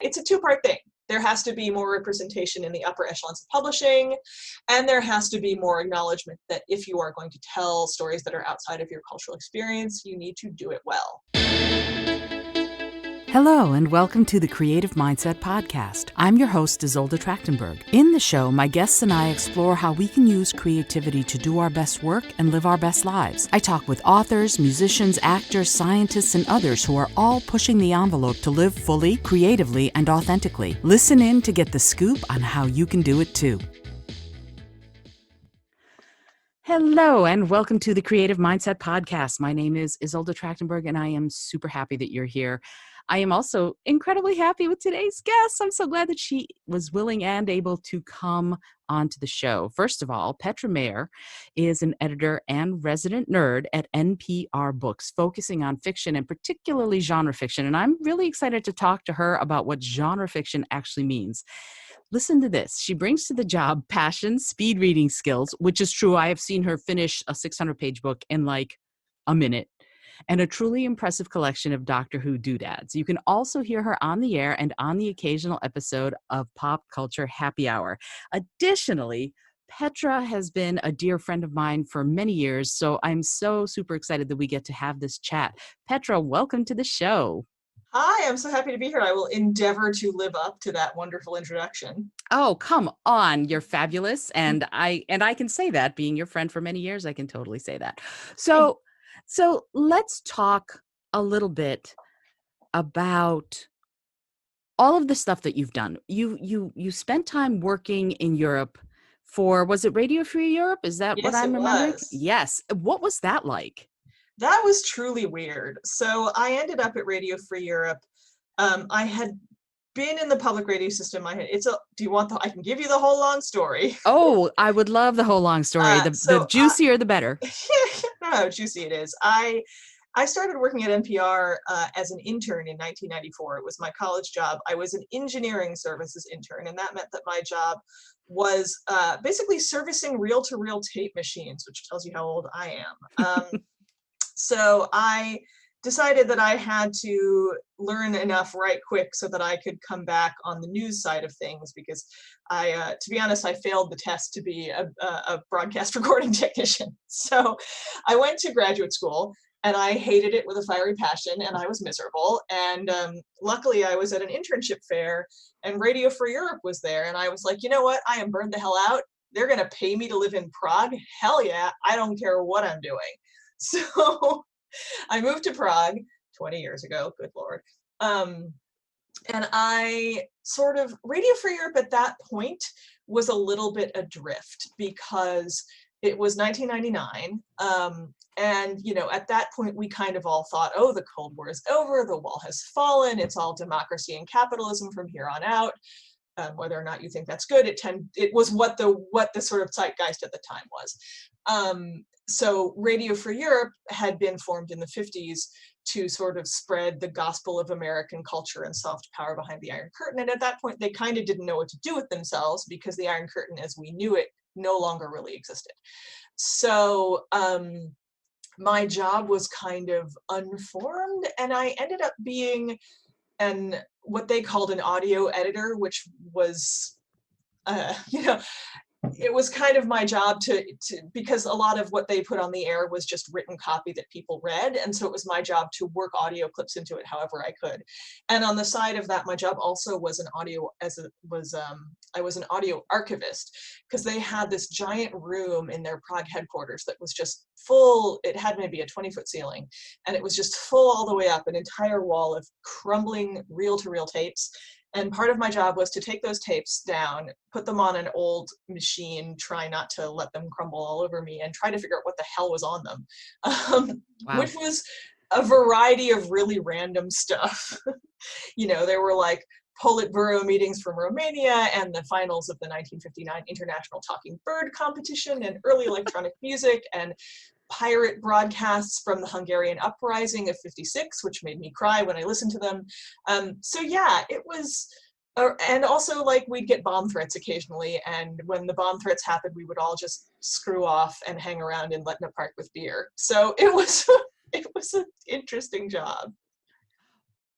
It's a two-part thing. There has to be more representation in the upper echelons of publishing, and there has to be more acknowledgement that if you are going to tell stories that are outside of your cultural experience, you need to do it well. Hello, and welcome to the Creative Mindset Podcast. I'm your host, Isolde Trachtenberg. In the show, my guests and I explore how we can use creativity to do our best work and live our best lives. I talk with authors, musicians, actors, scientists, and others who are all pushing the envelope to live fully, creatively, and authentically. Listen in to get the scoop on how you can do it too. Hello, and welcome to the Creative Mindset Podcast. My name is Isolde Trachtenberg, and I am super happy that you're here. I am also incredibly happy with today's guest. I'm so glad that she was willing and able to come onto the show. First of all, Petra Mayer is an editor and resident nerd at NPR Books, focusing on fiction and particularly genre fiction. And I'm really excited to talk to her about what genre fiction actually means. Listen to this. She brings to the job passion, speed reading skills, which is true. I have seen her finish a 600-page book in like a minute, and a truly impressive collection of Doctor Who doodads. You can also hear her on the air and on the occasional episode of Pop Culture Happy Hour. Additionally, Petra has been a dear friend of mine for many years, so I'm so super excited that we get to have this chat. Petra, welcome to the show. Hi, I'm so happy to be here. I will endeavor to live up to that wonderful introduction. Oh, come on. You're fabulous. And I can say that, being your friend for many years, I can totally say that. So let's talk a little bit about all of the stuff that you've done. You spent time working in Europe for, was it Radio Free Europe? Is that what I'm remembering? Yes. What was that like? That was truly weird. So I ended up at Radio Free Europe. I had been in the public radio system. Do you want I can give you the whole long story. Oh, I would love the whole long story. The juicier, the better. I don't know how juicy it is. I started working at NPR as an intern in 1994. It was my college job. I was an engineering services intern, and that meant that my job was basically servicing reel-to-reel tape machines, which tells you how old I am. So I decided that I had to learn enough right quick so that I could come back on the news side of things, because to be honest, I failed the test to be a broadcast recording technician. So I went to graduate school and I hated it with a fiery passion, and I was miserable. And luckily I was at an internship fair and Radio Free Europe was there. And I was like, you know what? I am burned the hell out. They're going to pay me to live in Prague. Hell yeah. I don't care what I'm doing. So I moved to Prague 20 years ago, good Lord. And I Radio Free Europe at that point was a little bit adrift because it was 1999. And, at that point, we kind of all thought, oh, the Cold War is over, the wall has fallen, it's all democracy and capitalism from here on out. Whether or not you think that's good, it was what the sort of zeitgeist at the time was. So Radio Free Europe had been formed in the 50s to sort of spread the gospel of American culture and soft power behind the Iron Curtain. And at that point, they kind of didn't know what to do with themselves because the Iron Curtain as we knew it no longer really existed. So my job was kind of unformed, and I ended up being what they called an audio editor, which was, it was kind of my job to because a lot of what they put on the air was just written copy that people read. And so it was my job to work audio clips into it however I could. And on the side of that, my job also was I was an audio archivist, because they had this giant room in their Prague headquarters that was just full. It had maybe a 20-foot ceiling, and it was just full all the way up, an entire wall of crumbling reel-to-reel tapes. And part of my job was to take those tapes down, put them on an old machine, try not to let them crumble all over me, and try to figure out what the hell was on them, Wow. Which was a variety of really random stuff. There were like Politburo meetings from Romania and the finals of the 1959 International Talking Bird Competition and early electronic music and pirate broadcasts from the Hungarian uprising of '56, which made me cry when I listened to them. So yeah, it was, and also like we'd get bomb threats occasionally, and when the bomb threats happened, we would all just screw off and hang around in Letna Park with beer. So it was an interesting job.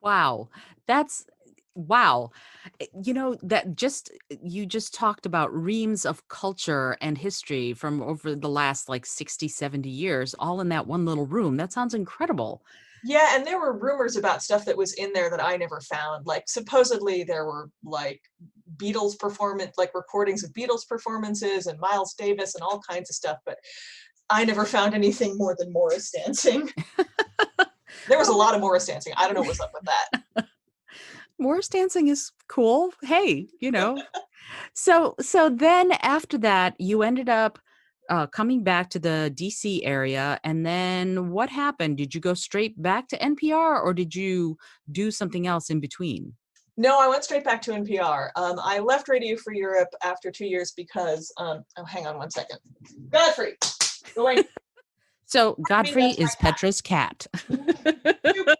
Wow. Wow. That you just talked about reams of culture and history from over the last like 60, 70 years, all in that one little room. That sounds incredible. Yeah, and there were rumors about stuff that was in there that I never found. Like supposedly there were like Beatles performance, like recordings of Beatles performances and Miles Davis and all kinds of stuff, but I never found anything more than Morris dancing. There was a lot of Morris dancing. I don't know what's up with that. Morris dancing is cool. Hey, So then after that, you ended up coming back to the DC area, and then what happened? Did you go straight back to NPR, or did you do something else in between? No, I went straight back to NPR. I left Radio Free Europe after 2 years because, oh, hang on one second. Godfrey, go away. So I mean, Godfrey that's is Petra's cat. my,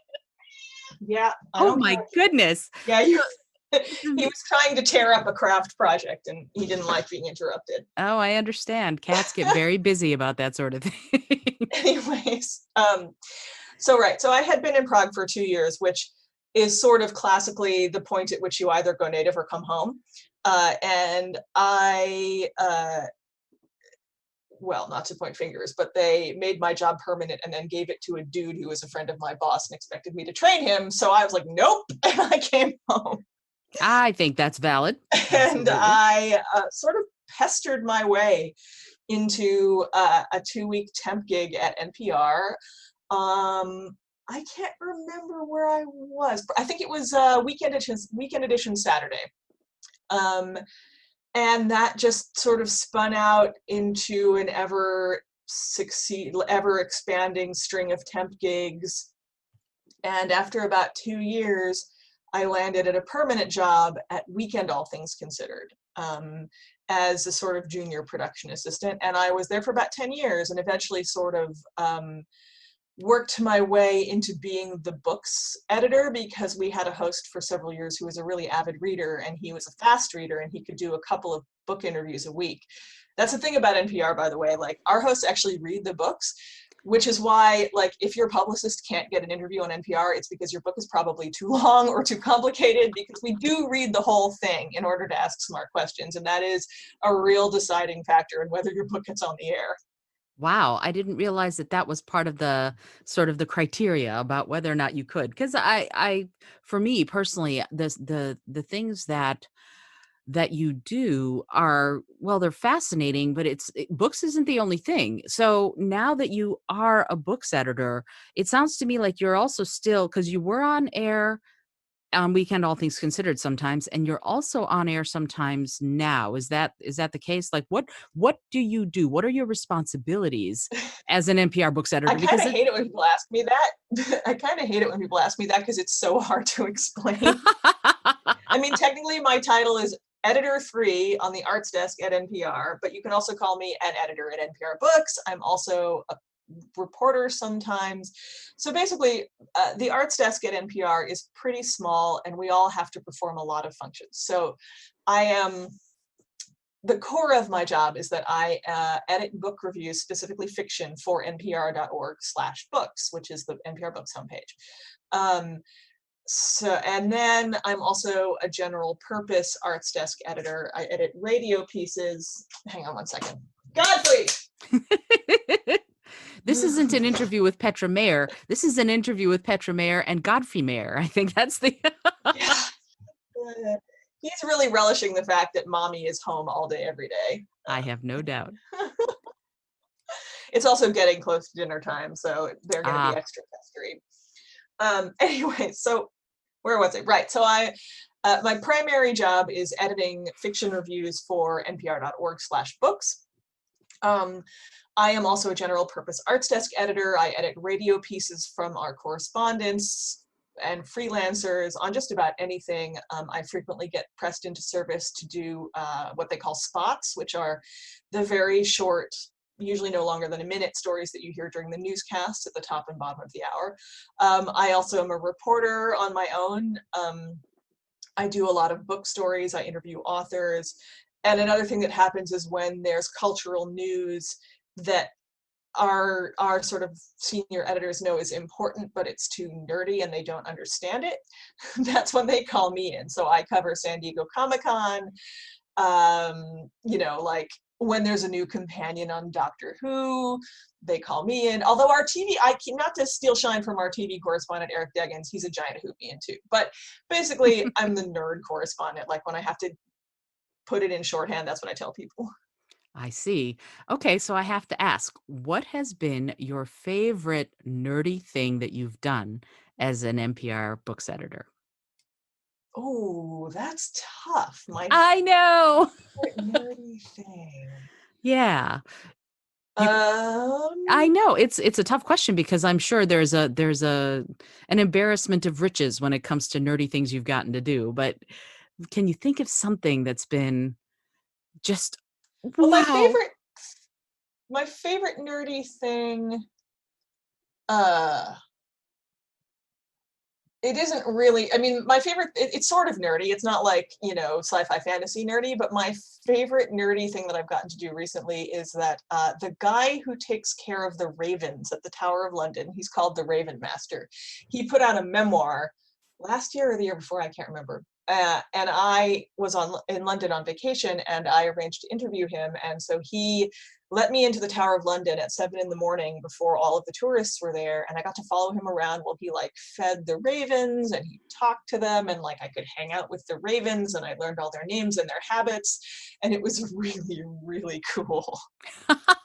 yeah, I Oh don't my care. goodness. Yeah, he was trying to tear up a craft project and he didn't like being interrupted. Oh, I understand. Cats get very busy about that sort of thing. Anyways, so I had been in Prague for 2 years, which is sort of classically the point at which you either go native or come home. And I, well, not to point fingers, but they made my job permanent and then gave it to a dude who was a friend of my boss and expected me to train him. So I was like, nope, and I came home. I think that's valid. And Absolutely. I sort of pestered my way into a 2-week temp gig at NPR. I can't remember where I was. I think it was weekend edition Saturday. And that just sort of spun out into an ever expanding string of temp gigs. And after about 2 years, I landed at a permanent job at Weekend All Things Considered, as a sort of junior production assistant. And I was there for about 10 years and eventually sort of worked my way into being the books editor, because we had a host for several years who was a really avid reader, and he was a fast reader and he could do a couple of book interviews a week. That's the thing about NPR, by the way, like our hosts actually read the books, which is why, like, if your publicist can't get an interview on NPR, it's because your book is probably too long or too complicated, because we do read the whole thing in order to ask smart questions. And that is a real deciding factor in whether your book gets on the air. Wow, I didn't realize that that was part of the sort of the criteria about whether or not you could. Because for me personally, the things that you do are, well, they're fascinating, but books isn't the only thing. So now that you are a books editor, it sounds to me like you're also still, because you were on air on Weekend All Things Considered sometimes, and you're also on air sometimes now. Is that the case? Like what do you do? What are your responsibilities as an NPR books I editor? kind Because of hate it when people ask me that. I kind of hate it when people ask me that because it's so hard to explain. I mean, technically, my title is Editor 3 on the Arts Desk at NPR, but you can also call me an editor at NPR Books. I'm also a reporter sometimes. So basically, the Arts Desk at NPR is pretty small, and we all have to perform a lot of functions. So I am. The core of my job is that I edit book reviews, specifically fiction, for npr.org/books, which is the NPR Books homepage. And then I'm also a general purpose arts desk editor. I edit radio pieces. Hang on one second. Godfrey! this isn't an interview with Petra Mayer. This is an interview with Petra Mayer and Godfrey Mayer. I think that's the Yeah. He's really relishing the fact that mommy is home all day, every day. I have no doubt. It's also getting close to dinner time, so they're going to be Ah, extra pestery. Anyway, so where was it? Right. So my primary job is editing fiction reviews for npr.org/books. I am also a general purpose arts desk editor. I edit radio pieces from our correspondents and freelancers on just about anything. I frequently get pressed into service to do what they call spots, which are the very short, usually no longer than a minute, stories that you hear during the newscasts at the top and bottom of the hour. I also am a reporter on my own. I do a lot of book stories. I interview authors. And another thing that happens is when there's cultural news that our sort of senior editors know is important, but it's too nerdy and they don't understand it, that's when they call me in. So I cover San Diego Comic-Con, like when there's a new companion on Doctor Who, they call me in. Although our TV, not to steal shine from our TV correspondent, Eric Deggans, he's a giant Whovian too. But basically, I'm the nerd correspondent. Like when I have to put it in shorthand, that's what I tell people. I see. Okay, so I have to ask, what has been your favorite nerdy thing that you've done as an NPR Books Editor? Oh, that's tough. My I know. favorite nerdy thing. Yeah. You I Um, know. It's a tough question because I'm sure there's an embarrassment of riches when it comes to nerdy things you've gotten to do, but can you think of something that's been just well, wow? my favorite nerdy thing, uh, it isn't really, I mean, my favorite, it's sort of nerdy. It's not like, sci-fi fantasy nerdy, but my favorite nerdy thing that I've gotten to do recently is that the guy who takes care of the ravens at the Tower of London, he's called the Raven Master. He put out a memoir last year or the year before, I can't remember. And I was in London on vacation and I arranged to interview him. And so he let me into the Tower of London at 7 a.m. before all of the tourists were there. And I got to follow him around while he like fed the ravens and he talked to them, and like I could hang out with the ravens and I learned all their names and their habits. And it was really, really cool.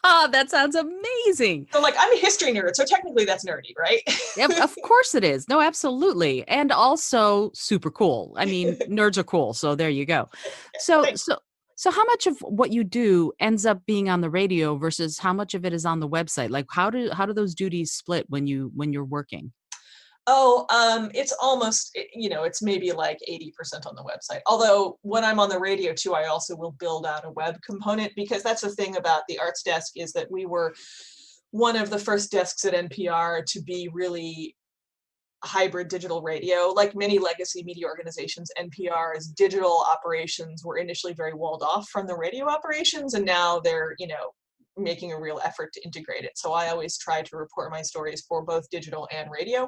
That sounds amazing. So like I'm a history nerd, so technically that's nerdy, right? Yep, of course it is. No, absolutely. And also super cool. I mean, nerds are cool, so there you go. So Thanks. so so how much of what you do ends up being on the radio versus how much of it is on the website? Like how do those duties split when you're working? Oh, it's almost, it's maybe like 80% on the website. Although when I'm on the radio too, I also will build out a web component, because that's the thing about the arts desk, is that we were one of the first desks at NPR to be really hybrid digital radio. Like many legacy media organizations, NPR's digital operations were initially very walled off from the radio operations, and now they're, making a real effort to integrate it. So I always try to report my stories for both digital and radio.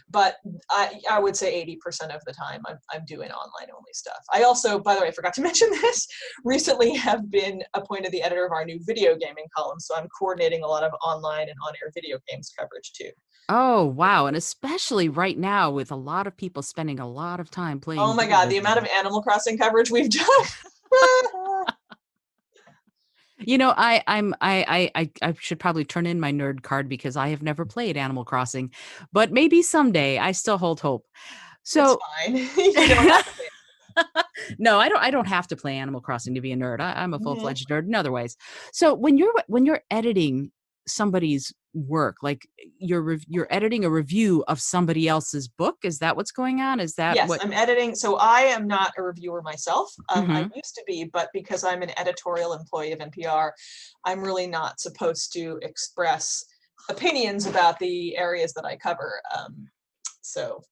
But I would say 80% of the time I'm doing online only stuff. I also, by the way, I forgot to mention this, recently have been appointed the editor of our new video gaming column. So I'm coordinating a lot of online and on-air video games coverage too. Oh, wow. And especially right now with a lot of people spending a lot of time Oh playing my God, video the amount of games. Animal Crossing coverage we've done. You know, I should probably turn in my nerd card because I have never played Animal Crossing, but maybe someday. I still hold hope. It's So fine. You don't have to pay. no, I don't have to play Animal Crossing to be a nerd. I'm a Mhm. full-fledged nerd in other ways. So when you're editing somebody's work, like you're editing a review of somebody else's book, is that what's going on? Is that Yes, what I'm editing. So I am not a reviewer myself. I Mhm. used to be, but because I'm an editorial employee of NPR, I'm really not supposed to express opinions about the areas that I cover. So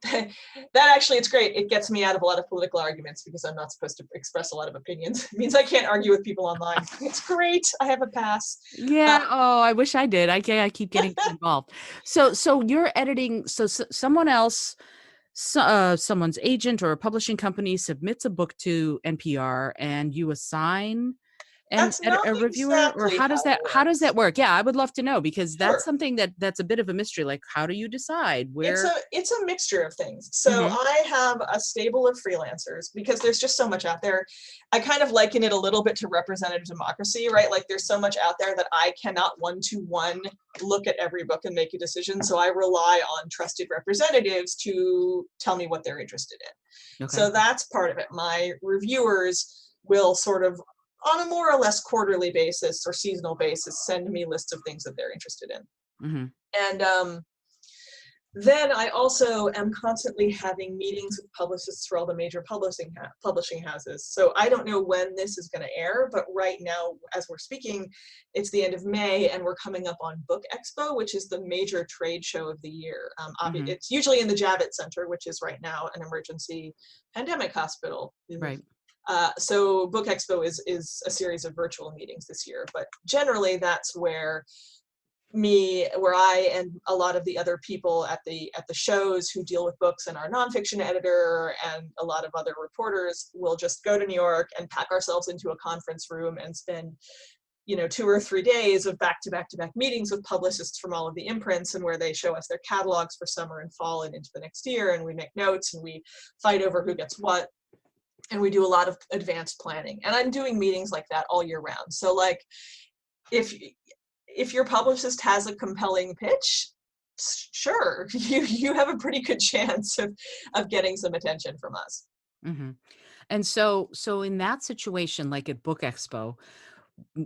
that actually, it's great. It gets me out of a lot of political arguments because I'm not supposed to express a lot of opinions. It means I can't argue with people online. It's great. I have a pass. Yeah, oh, I wish I did. I keep getting too involved. So you're editing someone else someone's agent or a publishing company submits a book to NPR and you assign That's not a reviewer, or exactly how it how does works. that work? Yeah, I would love to know because that's Sure. something that's a bit of a mystery. Like, how do you decide It's where? a mixture of things. So Mhm. I have a stable of freelancers because there's just so much out there. I kind of liken it a little bit to representative democracy, right? Like there's so much out there that I cannot one-to-one look at every book and make a decision. So I rely on trusted representatives to tell me what they're interested in. Okay. So that's part of it. My reviewers will sort of, on a more or less quarterly basis or seasonal basis, send me lists of things that they're interested in. Mhm. And then I also am constantly having meetings with publicists for all the major publishing houses. So I don't know when this is going to air, but right now, as we're speaking, it's the end of May, and we're coming up on Book Expo, which is the major trade show of the year. Mhm. It's usually in the Javits Center, which is right now an emergency pandemic hospital. Right. So Book Expo is a series of virtual meetings this year, but generally that's where where I and a lot of the other people at the shows who deal with books and our nonfiction editor and a lot of other reporters will just go to New York and pack ourselves into a conference room and spend 2 or 3 days of back-to-back-to-back meetings with publicists from all of the imprints, and where they show us their catalogs for summer and fall and into the next year, and we make notes and we fight over who gets what, and we do a lot of advanced planning. And I'm doing meetings like that all year round. So like, if your publicist has a compelling pitch, sure, you have a pretty good chance of getting some attention from us. Mm-hmm. And so in that situation, like at Book Expo,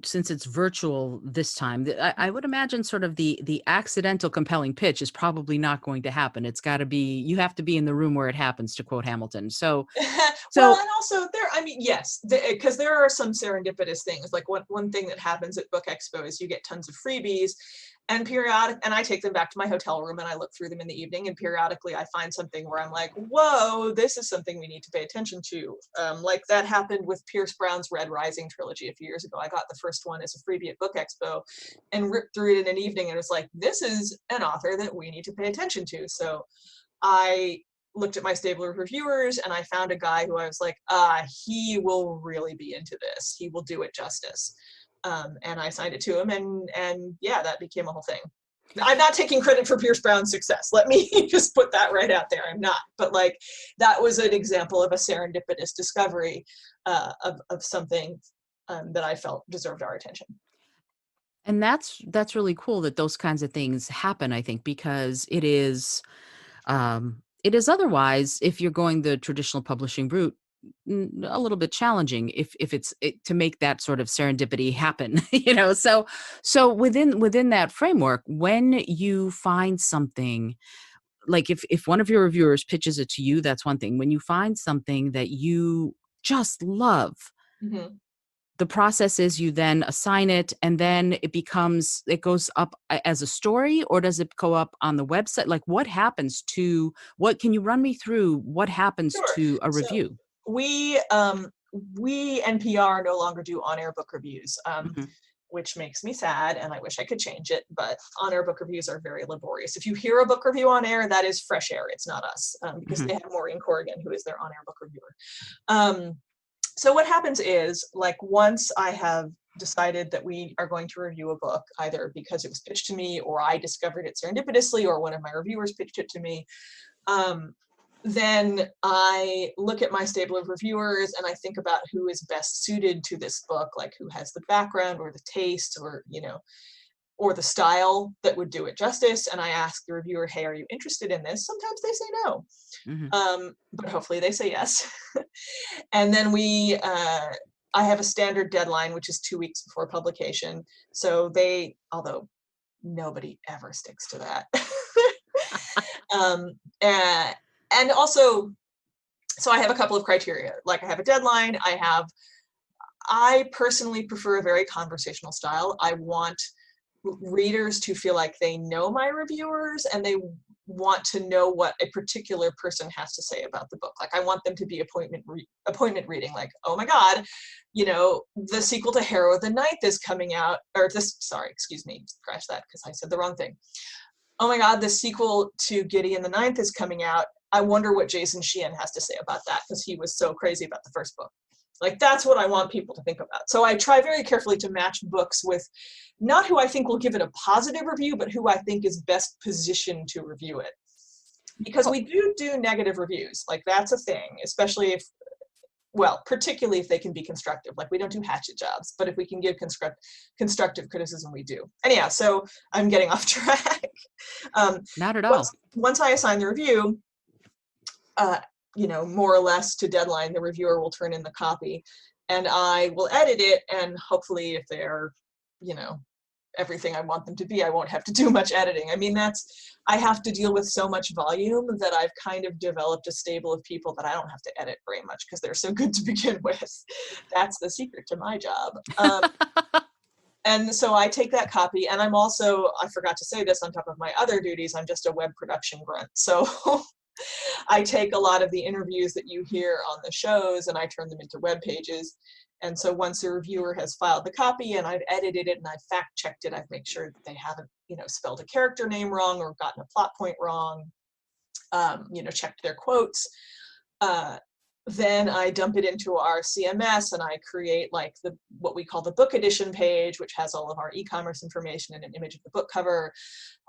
since it's virtual this time, I would imagine sort of the accidental compelling pitch is probably not going to happen. It's got to be, you have to be in the room where it happens, to quote Hamilton. So well, and also yes, because there are some serendipitous things. Like one thing that happens at Book Expo is you get tons of freebies, and I take them back to my hotel room and I look through them in the evening, and periodically I find something where I'm like, whoa, this is something we need to pay attention to. Like that happened with Pierce Brown's Red Rising trilogy a few years ago. I got the first one as a freebie at Book Expo and ripped through it in an evening, and it was like, this is an author that we need to pay attention to. So I looked at my stable of reviewers and I found a guy who I was like, he will really be into this. He will do it justice. And I signed it to him, and yeah, that became a whole thing. I'm not taking credit for Pierce Brown's success. Let me just put that right out there. I'm not, but like, that was an example of a serendipitous discovery of something that I felt deserved our attention. And that's really cool that those kinds of things happen, I think, because it is otherwise, if you're going the traditional publishing route, a little bit challenging if it's to make that sort of serendipity happen, so within that framework, when you find something, like if one of your reviewers pitches it to you, that's one thing. When you find something that you just love, Mm-hmm. the process is you then assign it, and then it goes up as a story, or does it go up on the website? Like, what happens to can you run me through what happens Sure. to a So review? we NPR no longer do on-air book reviews, Mhm, which makes me sad, and I wish I could change it, but on-air book reviews are very laborious. If you hear a book review on air, that is fresh air. It's not us, because mhm. they have Maureen Corrigan, who is their on-air book reviewer. So what happens is, like, once I have decided that we are going to review a book, either because it was pitched to me or I discovered it serendipitously or one of my reviewers pitched it to me, then I look at my stable of reviewers and I think about who is best suited to this book, like who has the background or the taste or, or the style that would do it justice. And I ask the reviewer, hey, are you interested in this? Sometimes they say no, Mhm. but hopefully they say yes. And then I have a standard deadline, which is 2 weeks before publication. So although nobody ever sticks to that. um, and also, so I have a couple of criteria. Like, I have a deadline. I personally prefer a very conversational style. I want readers to feel like they know my reviewers and they want to know what a particular person has to say about the book. Like, I want them to be appointment reading, like, oh my God, the sequel to Harrow the Ninth is coming out, excuse me, scratch that because I said the wrong thing. Oh my God, the sequel to Gideon the Ninth is coming out. I wonder what Jason Sheehan has to say about that, because he was so crazy about the first book. Like, that's what I want people to think about. So I try very carefully to match books with not who I think will give it a positive review, but who I think is best positioned to review it. Because we do negative reviews. Like, that's a thing, especially particularly if they can be constructive. Like, we don't do hatchet jobs, but if we can give constructive criticism, we do. Anyhow, so I'm getting off track. Not at all. Once I assign the review, more or less to deadline, the reviewer will turn in the copy and I will edit it. And hopefully, if they're, everything I want them to be, I won't have to do much editing. I mean, I have to deal with so much volume that I've kind of developed a stable of people that I don't have to edit very much because they're so good to begin with. That's the secret to my job. And so I take that copy, and I'm also, I forgot to say this, on top of my other duties, I'm just a web production grunt. So I take a lot of the interviews that you hear on the shows and I turn them into web pages. And so once a reviewer has filed the copy and I've edited it and I've fact checked it, I've made sure that they haven't, spelled a character name wrong or gotten a plot point wrong, checked their quotes. Then I dump it into our CMS and I create like what we call the book edition page, which has all of our e-commerce information and an image of the book cover.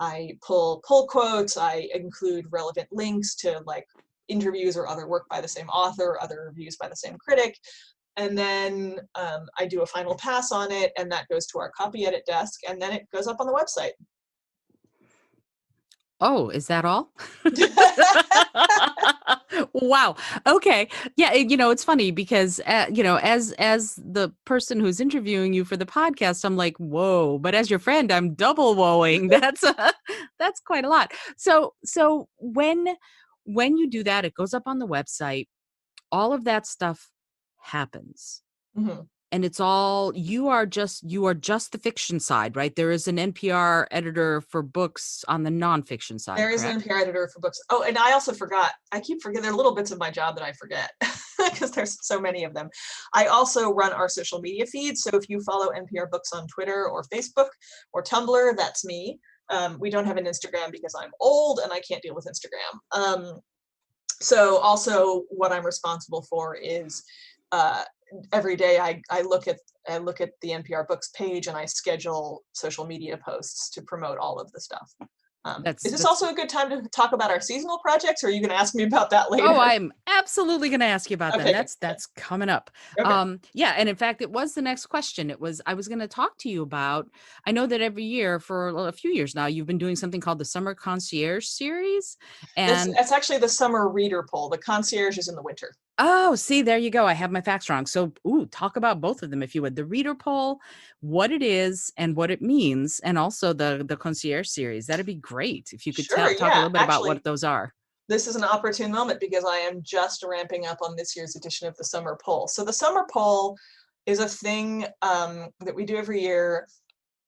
I pull quotes. I include relevant links to like interviews or other work by the same author, other reviews by the same critic. And then I do a final pass on it, and that goes to our copy edit desk, and then it goes up on the website. Oh, is that all? Wow. Okay. Yeah. It's funny because, as the person who's interviewing you for the podcast, I'm like, whoa, but as your friend, I'm double whoaing. That's quite a lot. So when you do that, it goes up on the website, all of that stuff happens. Mm-hmm. And it's all, you are just the fiction side, right? There is an NPR editor for books on the nonfiction side. There is an NPR editor for books. Oh, and I also forgot. I keep forgetting. There are little bits of my job that I forget because there's so many of them. I also run our social media feed. So if you follow NPR Books on Twitter or Facebook or Tumblr, that's me. We don't have an Instagram because I'm old and I can't deal with Instagram. So also what I'm responsible for is every day I look at the NPR Books page and I schedule social media posts to promote all of the stuff. Is this also a good time to talk about our seasonal projects, or are you going to ask me about that later? Oh, I'm absolutely going to ask you about that. That's coming up. Okay. Yeah, and in fact, it was the next question. I was going to talk to you about, I know that every year for a few years now, you've been doing something called the Summer Concierge series. And that's actually the summer reader poll. The Concierge is in the winter. Oh, see, there you go. I have my facts wrong. So, talk about both of them, if you would. The reader poll, what it is and what it means, and also the Concierge series. That'd be great if you could talk a little bit about what those are. This is an opportune moment because I am just ramping up on this year's edition of the summer poll. So the summer poll is a thing that we do every year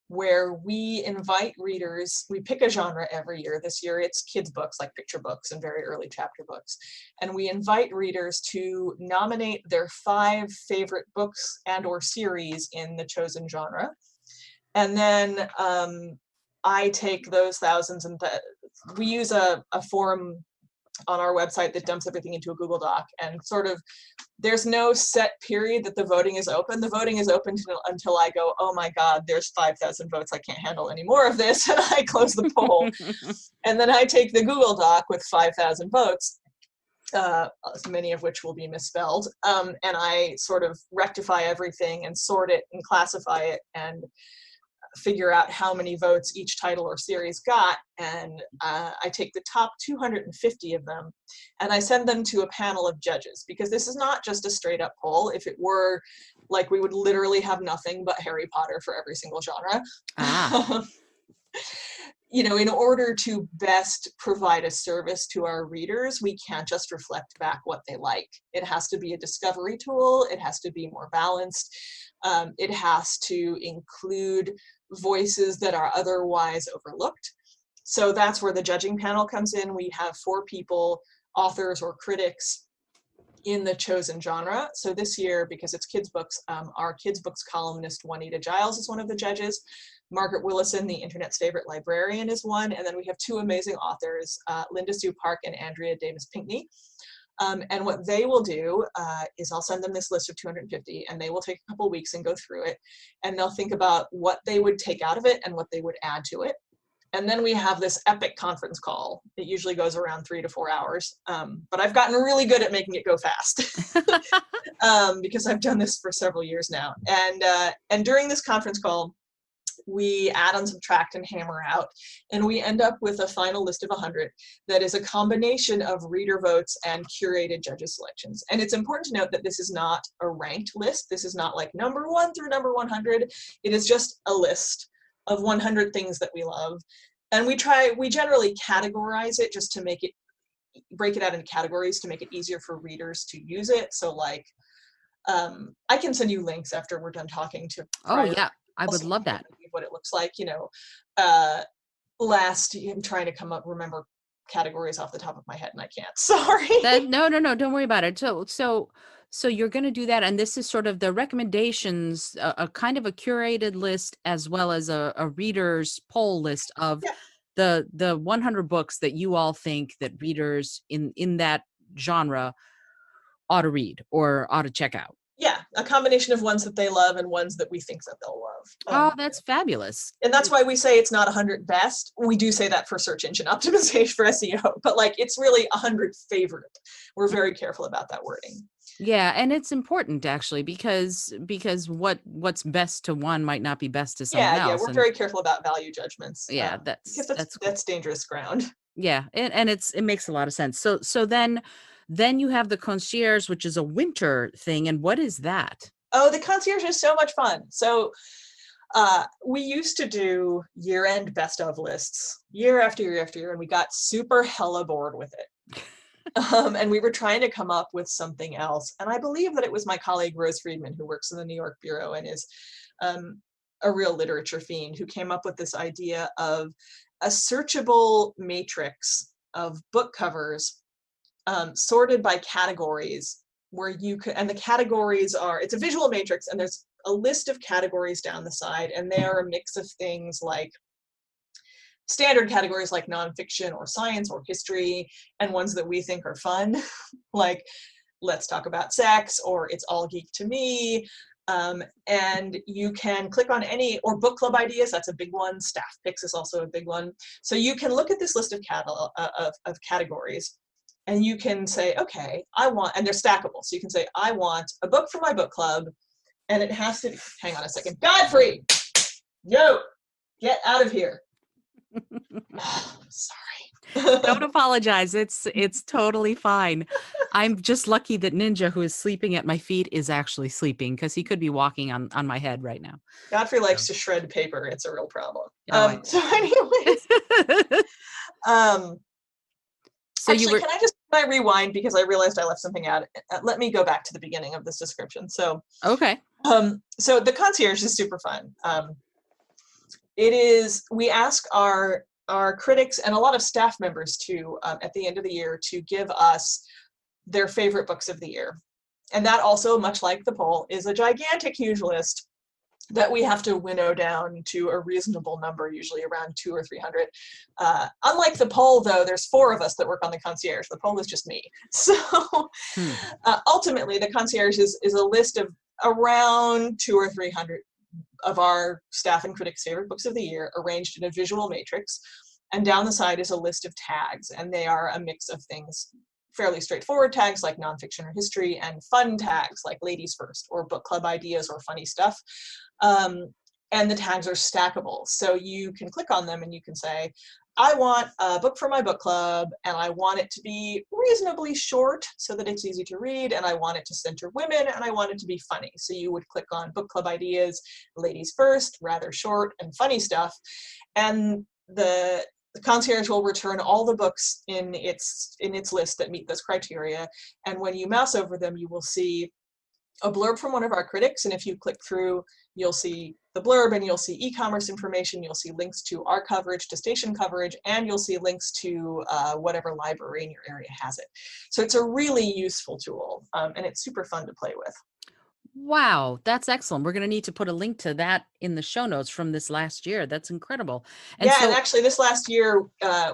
where we invite readers. We pick a genre every year. This year it's kids books, like picture books and very early chapter books. And we invite readers to nominate their 5 favorite books and or series in the chosen genre. And then I take those thousands and we use a forum on our website that dumps everything into a Google Doc, and sort of there's no set period that the voting is open. The voting is open until I go, oh my God, there's 5,000 votes. I can't handle any more of this. And I close the poll. And then I take the Google Doc with 5,000 votes, many of which will be misspelled. And I sort of rectify everything and sort it and classify it and figure out how many votes each title or series got, and I take the top 250 of them and I send them to a panel of judges, because this is not just a straight up poll. If it were, like, we would literally have nothing but Harry Potter for every single genre. In order to best provide a service to our readers, we can't just reflect back what they like. It has to be a discovery tool. It has to be more balanced. It has to include voices that are otherwise overlooked. So that's where the judging panel comes in. We have 4 people, authors or critics, in the chosen genre. So this year, because it's kids books, our kids books columnist Juanita Giles is one of the judges. Margaret Willison, the internet's favorite librarian, is one. And then we have 2 amazing authors, Linda Sue Park and Andrea Davis Pinkney. And what they will do is I'll send them this list of 250, and they will take a couple of weeks and go through it, and they'll think about what they would take out of it and what they would add to it. And then we have this epic conference call. It usually goes around 3 to 4 hours, but I've gotten really good at making it go fast because I've done this for several years now. And during this conference call, we add and subtract and hammer out, and we end up with a final list of 100 that is a combination of reader votes and curated judges selections. And it's important to note that this is not a ranked list. This is not like number 1 through number 100. It is just a list of 100 things that we love. And we generally categorize it just to break it out into categories to make it easier for readers to use it. So like, I can send you links after we're done talking to. Oh yeah, I would love that. What it looks like, I'm trying to remember categories off the top of my head and I can't. Sorry. No, don't worry about it. So you're going to do that, and this is sort of the recommendations, a kind of a curated list as well as a reader's poll list of Yeah. the 100 books that you all think that readers in that genre ought to read or ought to check out. Yeah, a combination of ones that they love and ones that we think that they'll love. Oh, that's fabulous. And that's why we say it's not 100 best. We do say that for search engine optimization for SEO, but like it's really 100 favorite. We're very careful about that wording. Yeah, and it's important actually because what's best to one might not be best to someone else. Yeah, we're very careful about value judgments. Yeah, because that's cool. That's dangerous ground. Yeah, and it makes a lot of sense. So then you have the Concierge, which is a winter thing, and what is that? Oh, the Concierge is so much fun. So we used to do year-end best of lists year after year after year, and we got super hella bored with it. And we were trying to come up with something else. And I believe that it was my colleague, Rose Friedman, who works in the New York Bureau and is a real literature fiend, who came up with this idea of a searchable matrix of book covers sorted by categories where you could, and the categories are, it's a visual matrix and there's a list of categories down the side, and they are a mix of things like standard categories like nonfiction or science or history, and ones that we think are fun, like let's talk about sex or it's all geek to me. And you can click on any, or book club ideas, that's a big one. Staff picks is also a big one. So you can look at this list of categories and you can say, okay, I want, and they're stackable. So you can say, I want a book for my book club, and it has to, hang on a second, Godfrey, yo, get out of here. Sorry. Don't apologize. It's totally fine. I'm just lucky that Ninja, who is sleeping at my feet, is actually sleeping, because he could be walking on my head right now. Godfrey likes to shred paper. It's a real problem. So anyways, so actually, can I rewind, because I realized I left something out. Let me go back to the beginning of this description. So okay. So the Concierge is super fun. It is, we ask our critics and a lot of staff members too, at the end of the year, to give us their favorite books of the year. And that also, much like the poll, is a gigantic, huge list that we have to winnow down to a reasonable number, usually around 200 or 300. Unlike the poll, though, there's 4 of us that work on the Concierge. The poll is just me. So ultimately, the Concierge is a list of around 200 or 300 of our staff and critics' favorite books of the year, arranged in a visual matrix. And down the side is a list of tags, and they are a mix of things, fairly straightforward tags like nonfiction or history, and fun tags like ladies first or book club ideas or funny stuff. And the tags are stackable. So you can click on them and you can say, I want a book for my book club, and I want it to be reasonably short so that it's easy to read, and I want it to center women, and I want it to be funny. So you would click on book club ideas, ladies first, rather short and funny stuff. And the Concierge will return all the books in its list that meet those criteria. And when you mouse over them, you will see a blurb from one of our critics. And if you click through, you'll see the blurb, and you'll see e-commerce information. You'll see links to our coverage, to station coverage, and you'll see links to whatever library in your area has it. So it's a really useful tool, and it's super fun to play with. Wow, that's excellent. We're going to need to put a link to that in the show notes from this last year. That's incredible. And and actually this last year,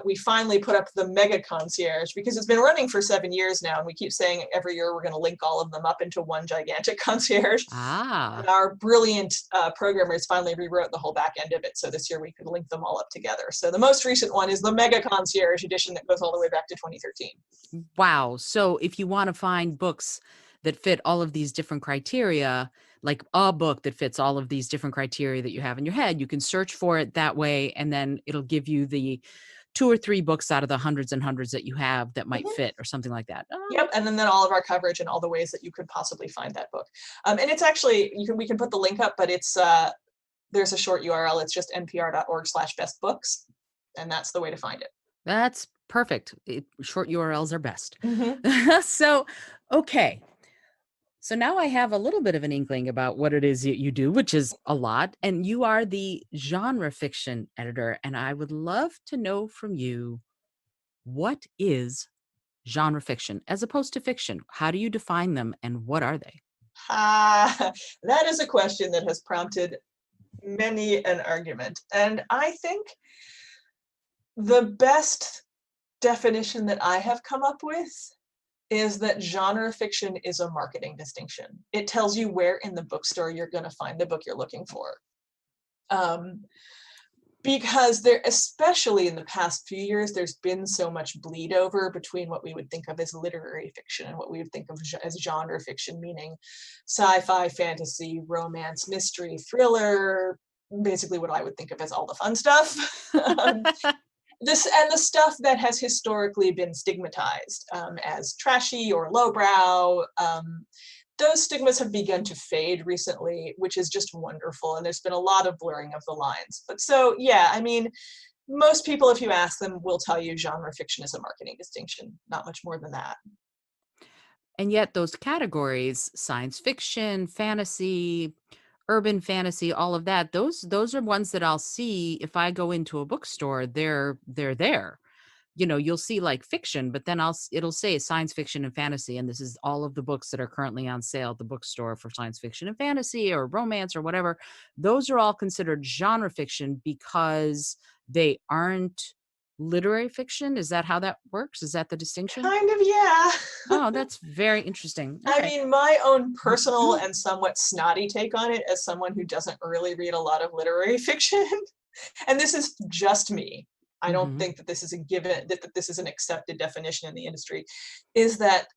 we finally put up the Mega Concierge, because it's been running for 7 years now, and we keep saying every year we're going to link all of them up into one gigantic concierge. And our brilliant programmers finally rewrote the whole back end of it, so this year we could link them all up together. So the most recent one is the Mega Concierge edition that goes all the way back to 2013. Wow. So if you want to find books that fit all of these different criteria, like a book that fits all of these different criteria that you have in your head, you can search for it that way, and then it'll give you the 2 or 3 books out of the hundreds and hundreds that you have that might fit, or something like that. Yep, and then all of our coverage and all the ways that you could possibly find that book. And it's actually, we can put the link up, but it's there's a short URL. It's just npr.org/bestbooks, and that's the way to find it. That's perfect. Short URLs are best. So, okay. So now I have a little bit of an inkling about what it is that you do, which is a lot. And you are the genre fiction editor. And I would love to know from you, what is genre fiction as opposed to fiction? How do you define them and what are they? That is a question that has prompted many an argument. And I think the best definition that I have come up with is that genre fiction is a marketing distinction. It tells you where in the bookstore you're going to find the book you're looking for. Because there, especially in the past few years, there's been so much bleed over between what we would think of as literary fiction and what we would think of as genre fiction, meaning sci-fi, fantasy, romance, mystery, thriller, basically what I would think of as all the fun stuff. The stuff that has historically been stigmatized as trashy or lowbrow. Those stigmas have begun to fade recently, which is just wonderful. And there's been a lot of blurring of the lines. But so, yeah, I mean, most people, if you ask them, will tell you genre fiction is a marketing distinction, not much more than that. And yet those categories, science fiction, fantasy, urban fantasy, all of that, those are ones that I'll see if I go into a bookstore. They're there. You know, you'll see like fiction, but then it'll say science fiction and fantasy, and this is all of the books that are currently on sale at the bookstore for science fiction and fantasy or romance or whatever. Those are all considered genre fiction because they aren't literary fiction. Is that how that works? Is that the distinction? Kind of, yeah. Oh, that's very interesting. Okay. I mean, my own personal and somewhat snotty take on it as someone who doesn't really read a lot of literary fiction, and this is just me, I don't think that this is a given, that this is an accepted definition in the industry, is that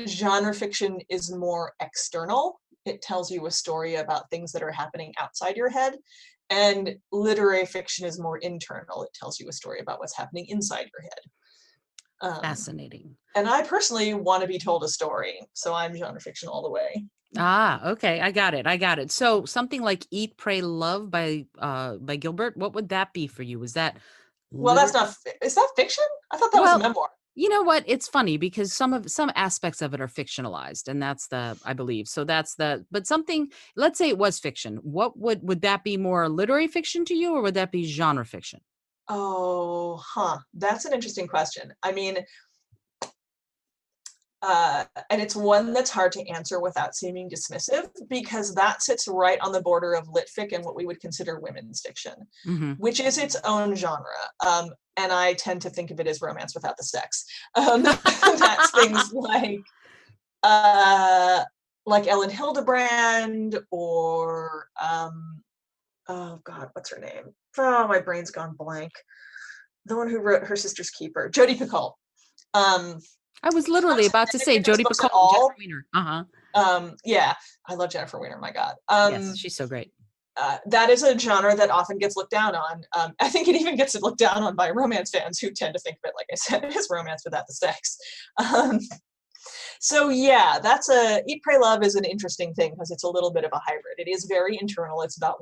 genre fiction is more external. It tells you a story about things that are happening outside your head. And literary fiction is more internal. It tells you a story about what's happening inside your head. Fascinating. And I personally want to be told a story. So I'm genre fiction all the way. Okay. I got it. So something like Eat, Pray, Love by Gilbert, what would that be for you? Is that Well, that's not, is that fiction? I thought that was a memoir. You know what? It's funny because some aspects of it are fictionalized, and that's I believe. So but something, let's say it was fiction. What would that be, more literary fiction to you, or would that be genre fiction? Oh, that's an interesting question. I mean, and it's one that's hard to answer without seeming dismissive, because that sits right on the border of lit fic and what we would consider women's fiction, which is its own genre. And I tend to think of it as romance without the sex. That's things like Ellen Hildebrand, or oh God, what's her name? Oh, my brain's gone blank. The one who wrote Her Sister's Keeper, Jodi Picoult. I was literally about to say Jodi Picoult, Jennifer Weiner. Yeah, I love Jennifer Weiner. My God, yes, she's so great. That is a genre that often gets looked down on. I think it even gets looked down on by romance fans who tend to think of it, like I said, as romance without the sex. So yeah, Eat, Pray, Love is an interesting thing because it's a little bit of a hybrid. It is very internal. It's about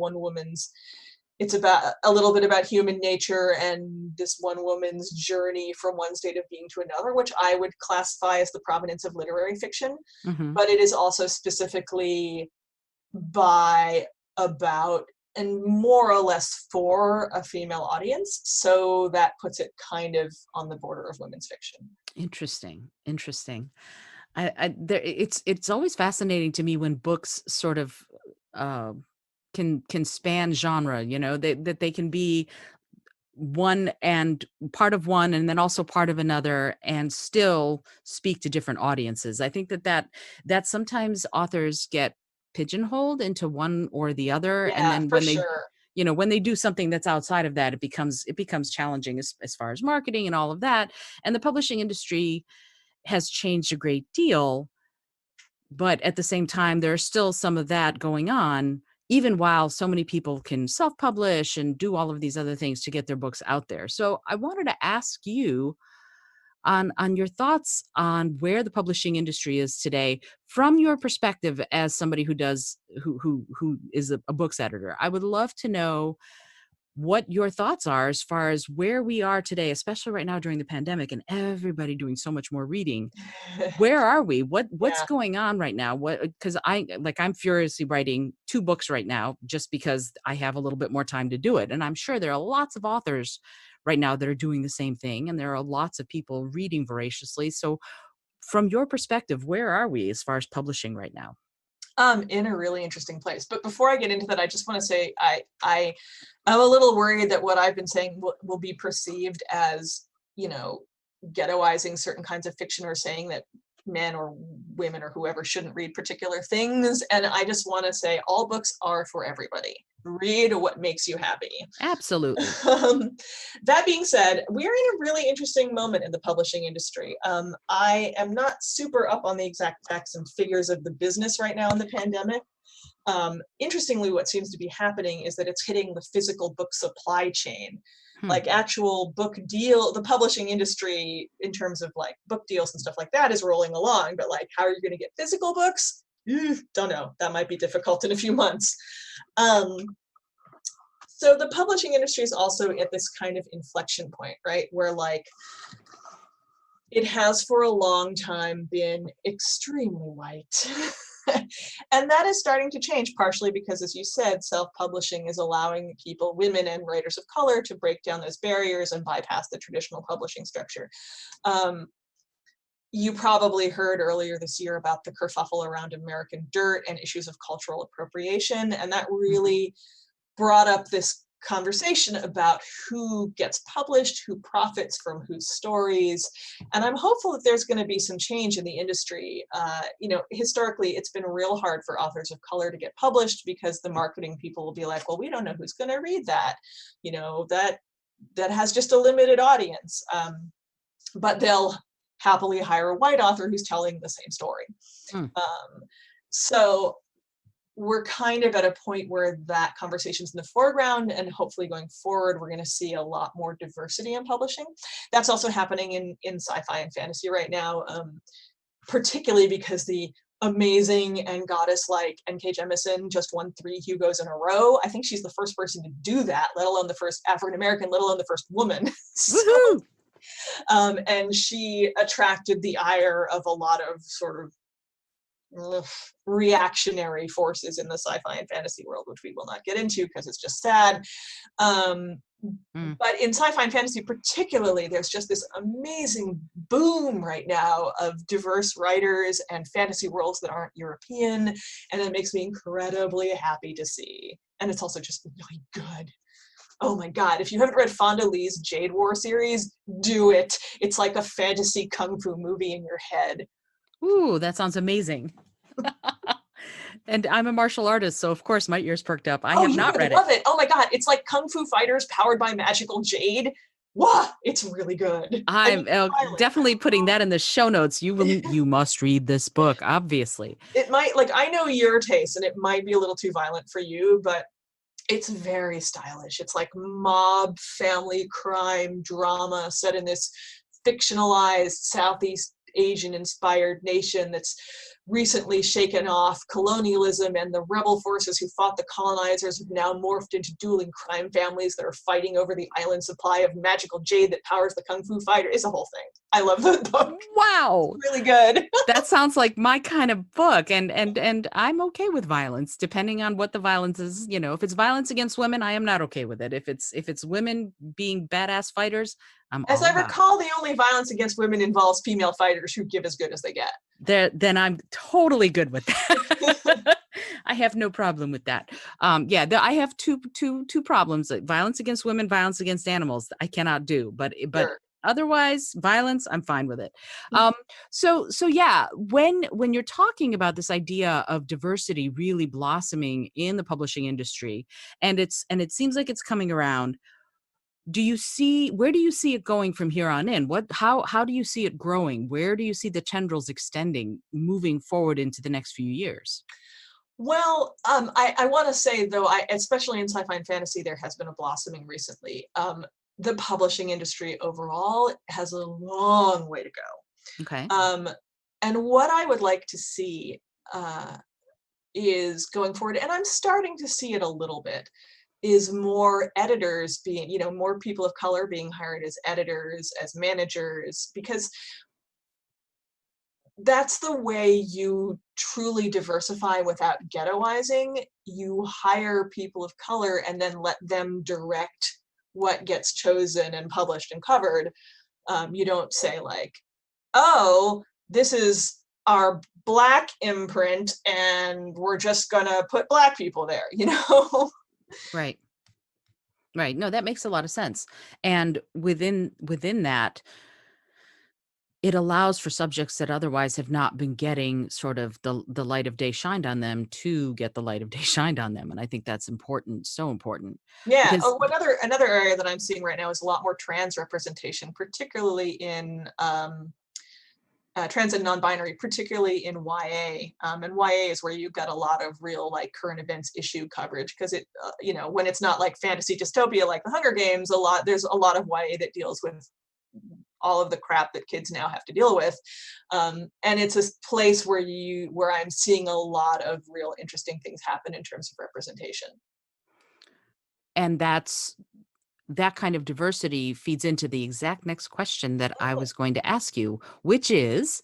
it's about a little bit about human nature and this one woman's journey from one state of being to another, which I would classify as the provenance of literary fiction. But it is also specifically about and more or less for a female audience. So that puts it kind of on the border of women's fiction. Interesting. It's always fascinating to me when books sort of can span genre, you know, that they can be one and part of one and then also part of another and still speak to different audiences. I think that sometimes authors get pigeonholed into one or the other. Yeah, and then when they when they do something that's outside of that, it becomes challenging as far as marketing and all of that. And the publishing industry has changed a great deal, but at the same time, there's still some of that going on, even while so many people can self-publish and do all of these other things to get their books out there. So I wanted to ask you on your thoughts on where the publishing industry is today from your perspective as somebody who is a books editor. I would love to know what your thoughts are as far as where we are today, especially right now during the pandemic and everybody doing so much more reading. Where are we? What's Yeah. going on right now? Because I'm furiously writing 2 books right now just because I have a little bit more time to do it. And I'm sure there are lots of authors right now that are doing the same thing. And there are lots of people reading voraciously. So from your perspective, where are we as far as publishing right now? In a really interesting place. But before I get into that, I just want to say I am a little worried that what I've been saying will be perceived as, ghettoizing certain kinds of fiction, or saying that men or women or whoever shouldn't read particular things. And I just want to say all books are for everybody. Read what makes you happy. Absolutely. That being said, we're in a really interesting moment in the publishing industry. I am not super up on the exact facts and figures of the business right now in the pandemic. Interestingly, what seems to be happening is that it's hitting the physical book supply chain. Like actual book deal, the publishing industry in terms of like book deals and stuff like that is rolling along, but like how are you going to get physical books? Don't know. That might be difficult in a few months. So the publishing industry is also at this kind of inflection point, right? Where like it has for a long time been extremely white. And that is starting to change, partially because, as you said, self-publishing is allowing people, women and writers of color, to break down those barriers and bypass the traditional publishing structure. You probably heard earlier this year about the kerfuffle around American Dirt and issues of cultural appropriation, and that really brought up this conversation about who gets published, who profits from whose stories. And I'm hopeful that there's going to be some change in the industry. Historically, it's been real hard for authors of color to get published because the marketing people will be like, well, we don't know who's going to read that. That has just a limited audience. But they'll happily hire a white author who's telling the same story. So we're kind of at a point where that conversation's in the foreground, and hopefully going forward, we're going to see a lot more diversity in publishing. That's also happening in sci-fi and fantasy right now, particularly because the amazing and goddess-like N.K. Jemisin just won 3 Hugos in a row. I think she's the first person to do that, let alone the first African-American, let alone the first woman. And she attracted the ire of a lot of sort of reactionary forces in the sci-fi and fantasy world, which we will not get into because it's just sad. But in sci-fi and fantasy particularly, there's just this amazing boom right now of diverse writers and fantasy worlds that aren't European, and it makes me incredibly happy to see. And it's also just really good. Oh my God, if you haven't read Fonda Lee's Jade War series, do it. It's like a fantasy kung fu movie in your head. Ooh, that sounds amazing. And I'm a martial artist, so of course my ears perked up. I have not read it. Love it. Oh my God, it's like Kung Fu Fighters powered by magical jade. Wow, it's really good. I'm definitely putting that in the show notes. You must read this book, obviously. It might, I know your taste, and it might be a little too violent for you, but it's very stylish. It's like mob, family, crime, drama set in this fictionalized Southeast Asian-inspired nation that's recently shaken off colonialism, and the rebel forces who fought the colonizers have now morphed into dueling crime families that are fighting over the island supply of magical jade that powers the Kung Fu Fighter. It's a whole thing. I love the book. Wow. It's really good. That sounds like my kind of book. And I'm okay with violence, depending on what the violence is. If it's violence against women, I am not okay with it. If it's women being badass fighters, as I recall, the only violence against women involves female fighters who give as good as they get. Then I'm totally good with that. I have no problem with that. I have two problems: violence against women, violence against animals. I cannot do, but Sure. Otherwise, violence, I'm fine with it. So yeah, when you're talking about this idea of diversity really blossoming in the publishing industry, and it seems like it's coming around. Where do you see it going from here on in? How do you see it growing? Where do you see the tendrils extending, moving forward into the next few years? Well, I want to say, though, especially in sci-fi and fantasy, there has been a blossoming recently. The publishing industry overall has a long way to go. Okay. And what I would like to see is going forward, and I'm starting to see it a little bit, is more editors being, more people of color being hired as editors, as managers, because that's the way you truly diversify without ghettoizing. You hire people of color and then let them direct what gets chosen and published and covered. You don't say like, oh, this is our Black imprint and we're just gonna put Black people there, Right. Right. No, that makes a lot of sense. And within that, it allows for subjects that otherwise have not been getting sort of the light of day shined on them to get the light of day shined on them. And I think that's important, so important. Yeah. Because Oh, another area that I'm seeing right now is a lot more trans representation, particularly in trans and non-binary, particularly in YA. And YA is where you've got a lot of real like current events issue coverage, because it, when it's not like fantasy dystopia like the Hunger Games, there's a lot of YA that deals with all of the crap that kids now have to deal with. And it's a place where I'm seeing a lot of real interesting things happen in terms of representation. and that kind of diversity feeds into the exact next question that I was going to ask you, which is,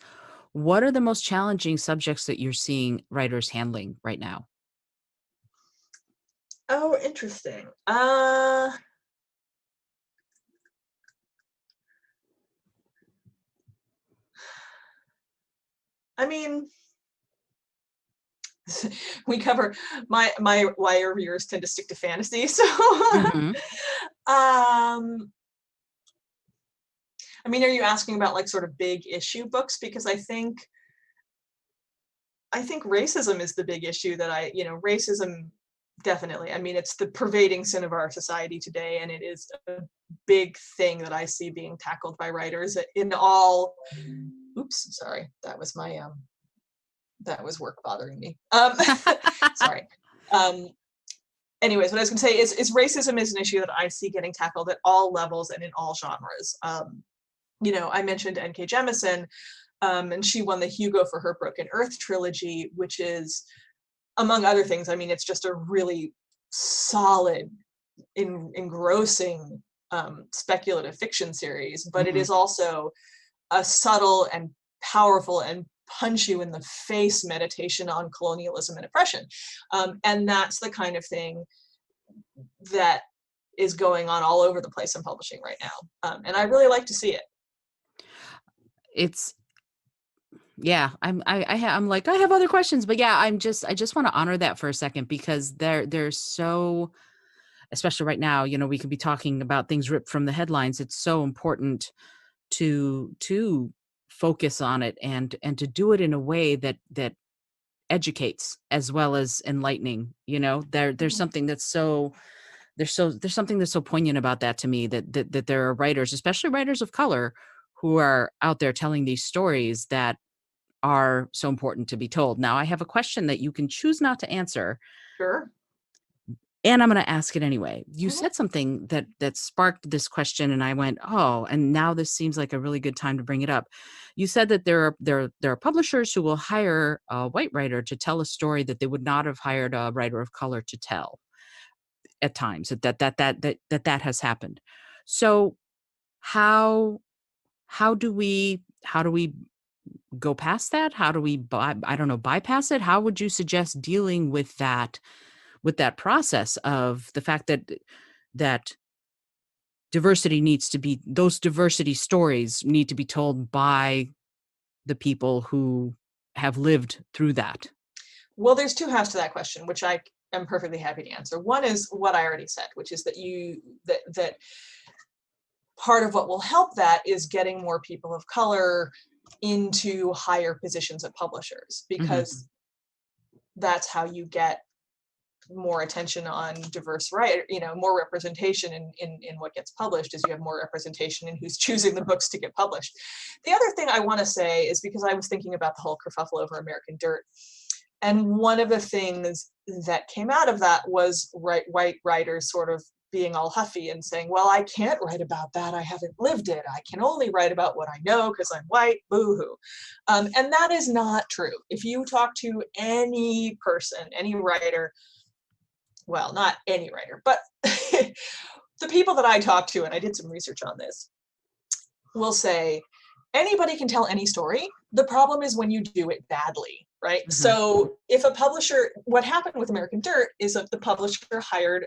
what are the most challenging subjects that you're seeing writers handling right now? Oh, interesting. I mean, we cover my YA reviewers tend to stick to fantasy, so Mhm. I mean, are you asking about like sort of big issue books? Because I think racism is the big issue that racism, definitely. I mean, it's the pervading sin of our society today, and it is a big thing that I see being tackled by writers in all. Oops, sorry, that was my that was work bothering me. Sorry. Anyways, what I was going to say is racism is an issue that I see getting tackled at all levels and in all genres. I mentioned N.K. Jemisin, and she won the Hugo for her Broken Earth trilogy, which is, among other things, I mean, it's just a really solid, engrossing speculative fiction series, but it Mhm. is also a subtle and powerful and punch you in the face meditation on colonialism and oppression. And that's the kind of thing that is going on all over the place in publishing right now. And I really like to see it. It's yeah, I'm like, I have other questions, but yeah, I just want to honor that for a second, because there's so, especially right now, we could be talking about things ripped from the headlines. It's so important to focus on it, and to do it in a way that educates as well as enlightening. There's Mhm. something there's something that's so poignant about that to me, that there are writers, especially writers of color, who are out there telling these stories that are so important to be told. Now, I have a question that you can choose not to answer, Sure. and I'm going to ask it anyway. You Mhm. said something that sparked this question, and I went, "Oh!" And now this seems like a really good time to bring it up. You said that there are publishers who will hire a white writer to tell a story that they would not have hired a writer of color to tell. At times, that has happened. So how how do we go past that? How do we I don't know, bypass it? How would you suggest dealing with that process of the fact that those diversity stories need to be told by the people who have lived through that? Well, there's two halves to that question, which I am perfectly happy to answer. One is what I already said, which is that part of what will help that is getting more people of color into higher positions at publishers, Mhm. because that's how you get more attention on diverse more representation in what gets published, is you have more representation in who's choosing the books to get published. The other thing I want to say is, because I was thinking about the whole kerfuffle over American Dirt, and one of the things that came out of that was white writers sort of being all huffy and saying, well, I can't write about that, I haven't lived it, I can only write about what I know because I'm white, boo-hoo. And that is not true. If you talk to any person, any writer, well, not any writer, but the people that I talk to, and I did some research on this, will say anybody can tell any story. The problem is when you do it badly, right? Mm-hmm. So if a publisher, what happened with American Dirt is that the publisher hired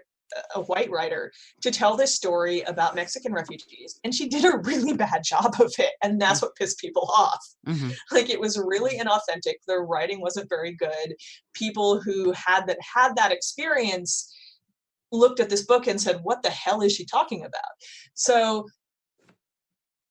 a white writer to tell this story about Mexican refugees, and she did a really bad job of it, and that's what pissed people off. Mm-hmm. Like, it was really inauthentic. The writing wasn't very good. People who had that experience looked at this book and said, what the hell is she talking about? So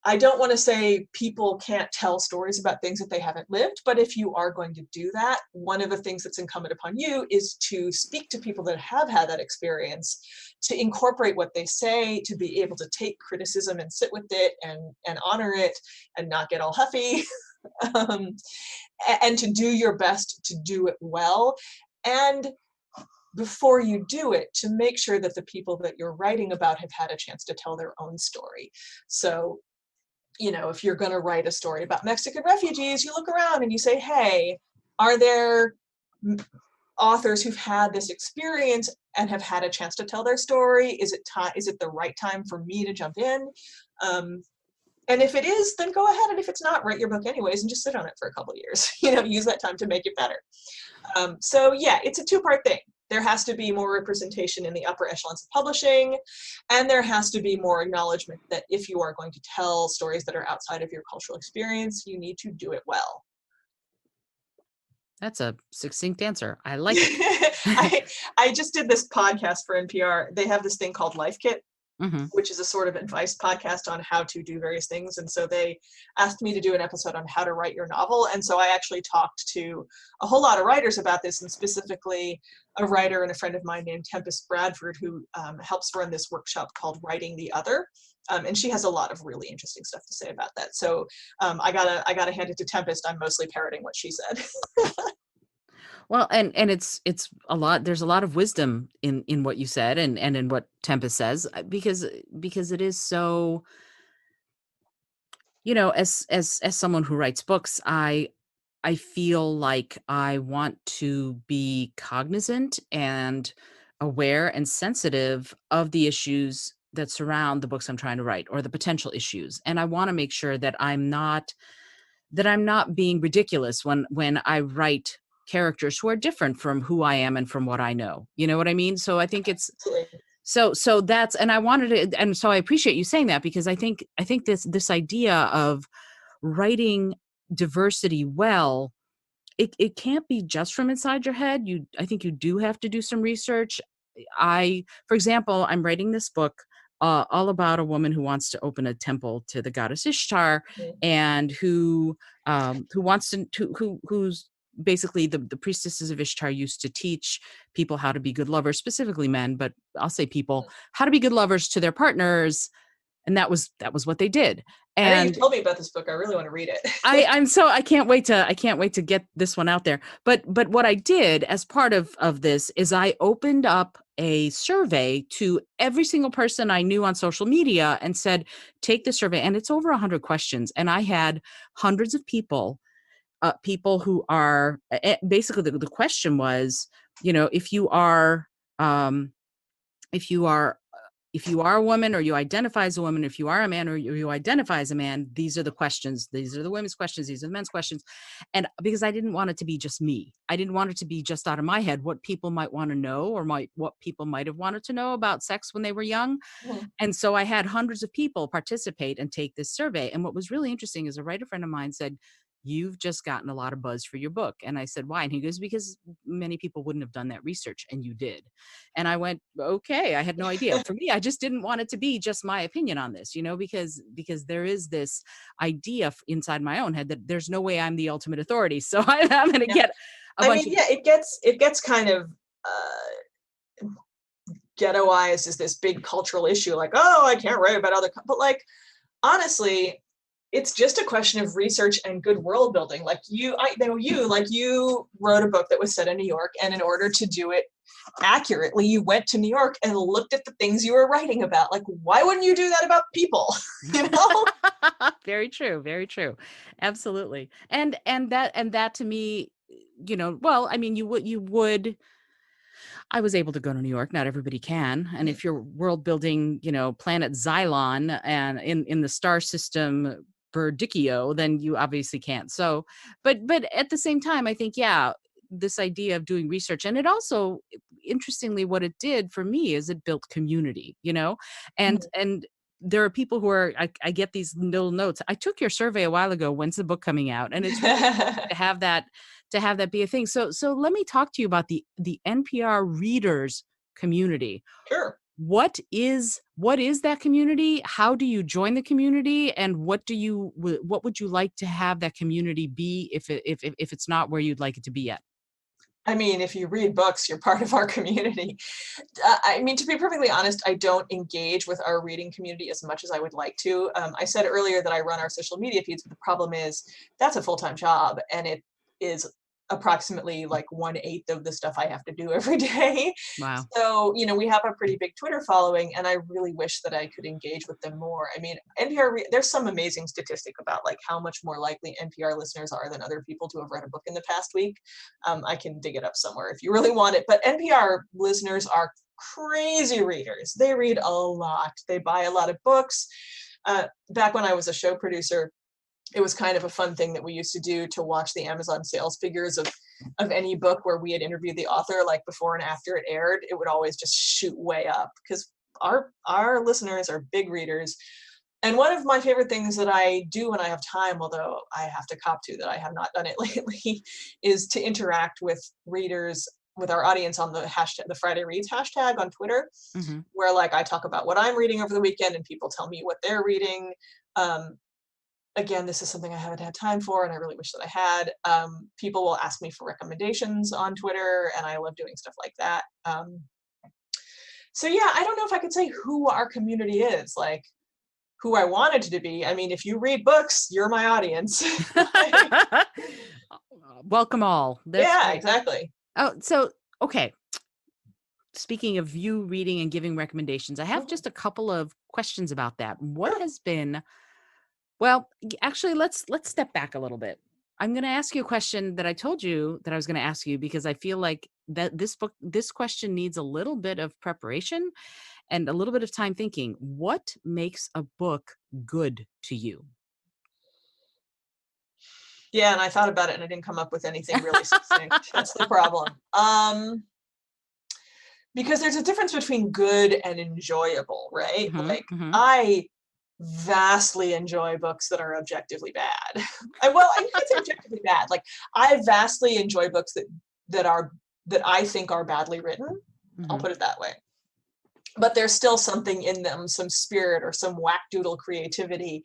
I don't want to say people can't tell stories about things that they haven't lived, but if you are going to do that, one of the things that's incumbent upon you is to speak to people that have had that experience, to incorporate what they say, to be able to take criticism and sit with it and honor it and not get all huffy, and to do your best to do it well. And before you do it, to make sure that the people that you're writing about have had a chance to tell their own story. So, you know, if you're going to write a story about Mexican refugees, you look around and you say, hey, are there authors who've had this experience and have had a chance to tell their story? Is it the right time for me to jump in? And if it is, then go ahead. And if it's not, write your book anyways and just sit on it for a couple of years. You know, use that time to make it better. So yeah, it's a two-part thing. There has to be more representation in the upper echelons of publishing, and there has to be more acknowledgement that if you are going to tell stories that are outside of your cultural experience, you need to do it well. That's a succinct answer. I like it. I just did this podcast for NPR. They have this thing called Life Kit, Mm-hmm. which is a sort of advice podcast on how to do various things. And so they asked me to do an episode on how to write your novel. And so I actually talked to a whole lot of writers about this, and specifically a writer and a friend of mine named Tempest Bradford, who helps run this workshop called Writing the Other. And she has a lot of really interesting stuff to say about that. So I gotta hand it to Tempest. I'm mostly parroting what she said. Well, and it's a lot. There's a lot of wisdom in what you said and in what Tempest says, because it is so, you know, as someone who writes books, I feel like I want to be cognizant and aware and sensitive of the issues that surround the books I'm trying to write, or the potential issues. And I want to make sure that I'm not being ridiculous when I write characters who are different from who I am and from what I know. You know what I mean? So I think it's so that's, and I wanted to, and so I appreciate you saying that, because I think this idea of writing diversity well, it can't be just from inside your head. I think you do have to do some research. For example, I'm writing this book all about a woman who wants to open a temple to the goddess Ishtar, and who's basically the priestesses of Ishtar used to teach people how to be good lovers, specifically men, but I'll say people, how to be good lovers to their partners. And that was what they did. And I know you told me about this book. I really want to read it. I can't wait to get this one out there. But what I did as part of this is I opened up a survey to every single person I knew on social media and said, take the survey. And it's over 100 questions. And I had hundreds of people who are basically, the question was, you know, if you are a woman, or you identify as a woman, if you are a man or you identify as a man, these are the questions. These are the women's questions. These are the men's questions. And because I didn't want it to be just me, I didn't want it to be just out of my head what people might want to know, or what people might have wanted to know about sex when they were young. Mm-hmm. And so I had hundreds of people participate and take this survey. And what was really interesting is a writer friend of mine said, you've just gotten a lot of buzz for your book. And I said, why? And he goes, because many people wouldn't have done that research, and you did. And I went, okay, I had no idea. For me, I just didn't want it to be just my opinion on this, you know, because there is this idea inside my own head that there's no way I'm the ultimate authority. So I'm going to get a bunch of... it gets kind of ghettoized as this big cultural issue, like, oh, I can't write about other, but like, honestly, it's just a question of research and good world building. Like you wrote a book that was set in New York, and in order to do it accurately, you went to New York and looked at the things you were writing about. Like, why wouldn't you do that about people? You know? Very true. Very true. Absolutely. And that to me, you know, well, I mean, you would I was able to go to New York. Not everybody can. And if you're world building, planet Xylon and in the star system Berdicchio, then you obviously can't. So, but at the same time, I think, yeah, this idea of doing research, and it also, interestingly, what it did for me is it built community, and there are people who are, I get these little notes. I took your survey a while ago. When's the book coming out? And it's really to have that be a thing. So let me talk to you about the NPR readers community. Sure. What is that community? How do you join the community? And what would you like to have that community be if it's not where you'd like it to be yet? I mean, if you read books, you're part of our community. I mean, to be perfectly honest, I don't engage with our reading community as much as I would like to. I said earlier that I run our social media feeds, but the problem is that's a full-time job, and it is approximately like 1/8 of the stuff I have to do every day. Wow. So, we have a pretty big Twitter following, and I really wish that I could engage with them more. I mean, there's some amazing statistic about like how much more likely NPR listeners are than other people to have read a book in the past week. I can dig it up somewhere if you really want it. But NPR listeners are crazy readers. They read a lot. They buy a lot of books. Back when I was a show producer, it was kind of a fun thing that we used to do to watch the Amazon sales figures of any book where we had interviewed the author, like before and after it aired. It would always just shoot way up because our listeners are big readers. And one of my favorite things that I do when I have time, although I have to cop to that I have not done it lately, is to interact with readers, with our audience on the hashtag, the Friday Reads hashtag on Twitter, Mm-hmm. where like I talk about what I'm reading over the weekend and people tell me what they're reading. Again, this is something I haven't had time for, and I really wish that I had. People will ask me for recommendations on Twitter, and I love doing stuff like that. So yeah, I don't know if I could say who our community is, like who I wanted to be. I mean, if you read books, you're my audience. Welcome all. That's Yeah, right. exactly. Oh, so okay. Speaking of you reading and giving recommendations, I have just a couple of questions about that. What Sure. has been Well, actually, let's step back a little bit. I'm going to ask you a question that I told you that I was going to ask you because I feel like that this question needs a little bit of preparation and a little bit of time thinking. What makes a book good to you? Yeah, and I thought about it and I didn't come up with anything really succinct. That's the problem. Because there's a difference between good and enjoyable, right? Hmm. Like Hmm. I vastly enjoy books that are objectively bad. Well, I can't say objectively bad. Like I vastly enjoy books that I think are badly written. I'll Hmm. put it that way. But there's still something in them, some spirit or some whack-doodle creativity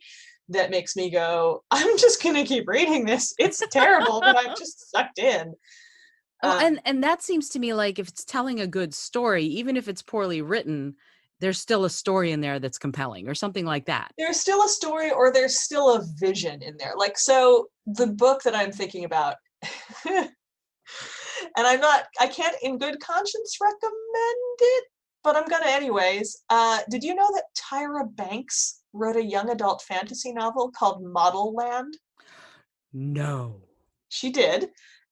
that makes me go, I'm just gonna keep reading this. It's terrible, but I'm just sucked in. Well, Um, and that seems to me like if it's telling a good story, even if it's poorly written, there's still a story in there that's compelling or something like that. there's still a story or there's still a vision in there. Like, so the book that I'm thinking about, and I can't in good conscience recommend it, but I'm gonna anyways. Did you know that Tyra Banks wrote a young adult fantasy novel called Model Land? No. She did.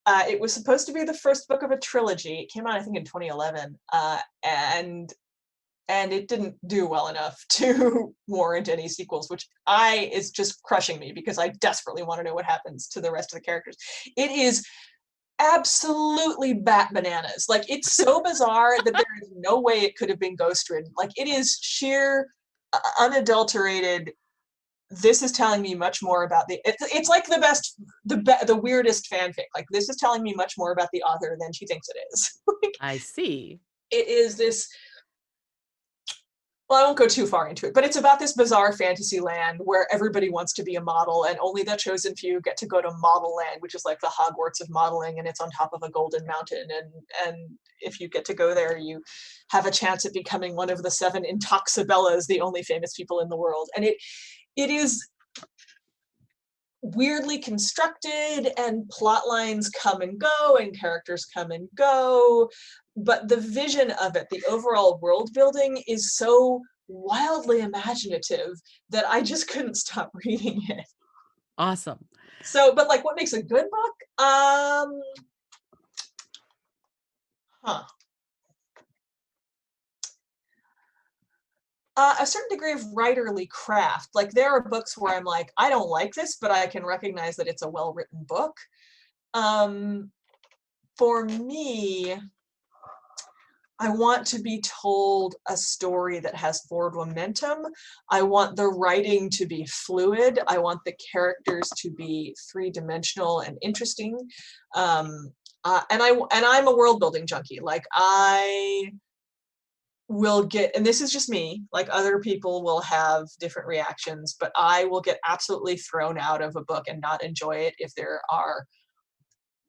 It was supposed to be the first book of a trilogy. It came out, I think, in 2011, and it didn't do well enough to warrant any sequels, which is just crushing me because I desperately want to know what happens to the rest of the characters. It is absolutely bat bananas. Like it's so bizarre that there is no way it could have been ghost written. Like it is sheer, unadulterated. This is telling me much more about it's like the weirdest fanfic. Like this is telling me much more about the author than she thinks it is. Like, I see. it is this, well, I won't go too far into it, but it's about this bizarre fantasy land where everybody wants to be a model and only the chosen few get to go to Model Land, which is like the Hogwarts of modeling, and it's on top of a golden mountain. And if you get to go there, you have a chance at becoming one of the 7 Intoxibellas, the only famous people in the world. And it is weirdly constructed, and plot lines come and go and characters come and go, but the vision of it, the overall world building, is so wildly imaginative that I just couldn't stop reading it. Awesome. So, but like what makes a good book? Huh. A certain degree of writerly craft. Like there are books where I'm like, I don't like this, but I can recognize that it's a well-written book. For me, I want to be told a story that has forward momentum. I want the writing to be fluid. I want the characters to be three-dimensional and interesting. And I'm a world building junkie. Like I will get, and this is just me, like other people will have different reactions, but I will get absolutely thrown out of a book and not enjoy it if there are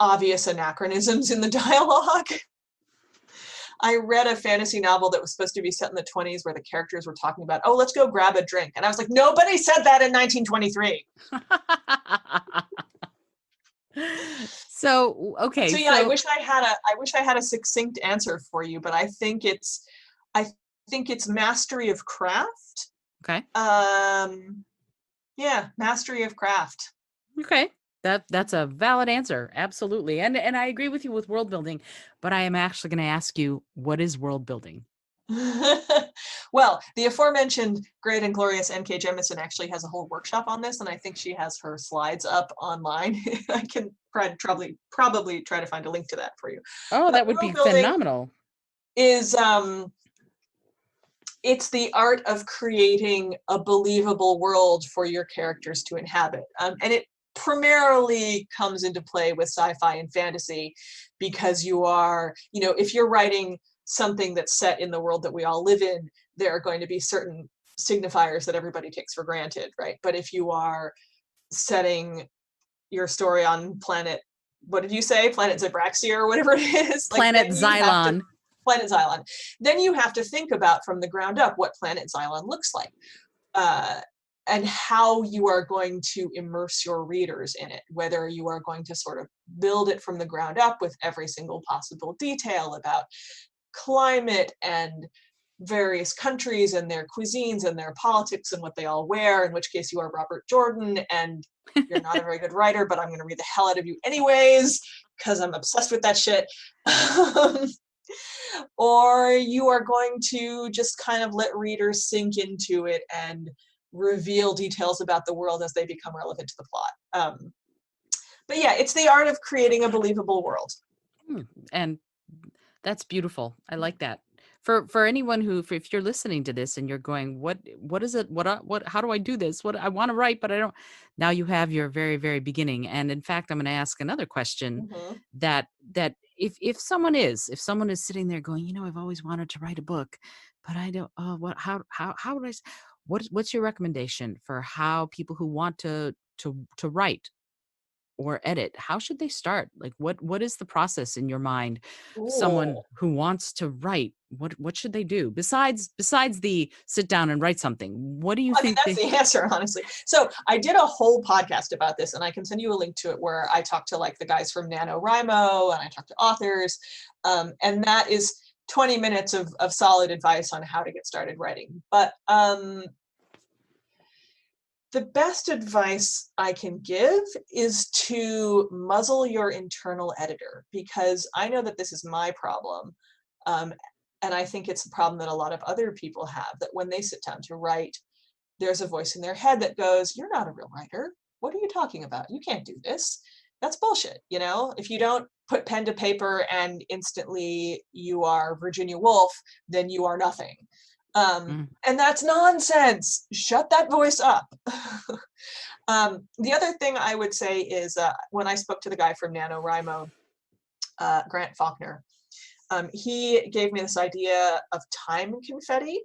obvious anachronisms in the dialogue. I read a fantasy novel that was supposed to be set in the 20s where the characters were talking about, oh, let's go grab a drink. And I was like, nobody said that in 1923. So, okay. So yeah, I wish I had a succinct answer for you, but I think it's mastery of craft. Okay. Yeah, mastery of craft. Okay. That's a valid answer. Absolutely. And I agree with you with world building, but I am actually going to ask you, what is world building? Well, the aforementioned great and glorious N.K. Jemisin actually has a whole workshop on this, and I think she has her slides up online. I can probably try to find a link to that for you. Oh, But that would be phenomenal. Is it's the art of creating a believable world for your characters to inhabit, and it primarily comes into play with sci-fi and fantasy, because you are, if you're writing something that's set in the world that we all live in, there are going to be certain signifiers that everybody takes for granted, right? But if you are setting your story on planet, what did you say? Planet Zabraxia or whatever it is? Planet Xylon. Planet Xylon. Then you have to think about from the ground up what Planet Xylon looks like. And how you are going to immerse your readers in it, whether you are going to sort of build it from the ground up with every single possible detail about climate and various countries and their cuisines and their politics and what they all wear, in which case you are Robert Jordan and you're not a very good writer, but I'm going to read the hell out of you anyways, because I'm obsessed with that shit. Or you are going to just kind of let readers sink into it and reveal details about the world as they become relevant to the plot. But yeah, it's the art of creating a believable world. And that's beautiful. I like that. For anyone who, if you're listening to this and you're going, what is it? How do I do this? What I want to write, but I don't. Now you have your very, very beginning. And in fact, I'm going to ask another question that if someone is sitting there going, I've always wanted to write a book, but I don't, how would I, what's your recommendation for how people who want to write or edit, how should they start? Like what is the process in your mind? Someone who wants to write, what should they do besides the sit down and write something? What do you think? That's the answer, honestly. So I did a whole podcast about this, and I can send you a link to it, where I talked to like the guys from NaNoWriMo, and I talked to authors, and that is 20 minutes of solid advice on how to get started writing. But the best advice I can give is to muzzle your internal editor, because I know that this is my problem. And I think it's a problem that a lot of other people have, that when they sit down to write, there's a voice in their head that goes, you're not a real writer. What are you talking about? You can't do this. That's bullshit. If you don't put pen to paper and instantly you are Virginia Woolf, then you are nothing. And that's nonsense. Shut that voice up. The other thing I would say is when I spoke to the guy from NaNoWriMo, Grant Faulkner, he gave me this idea of time confetti,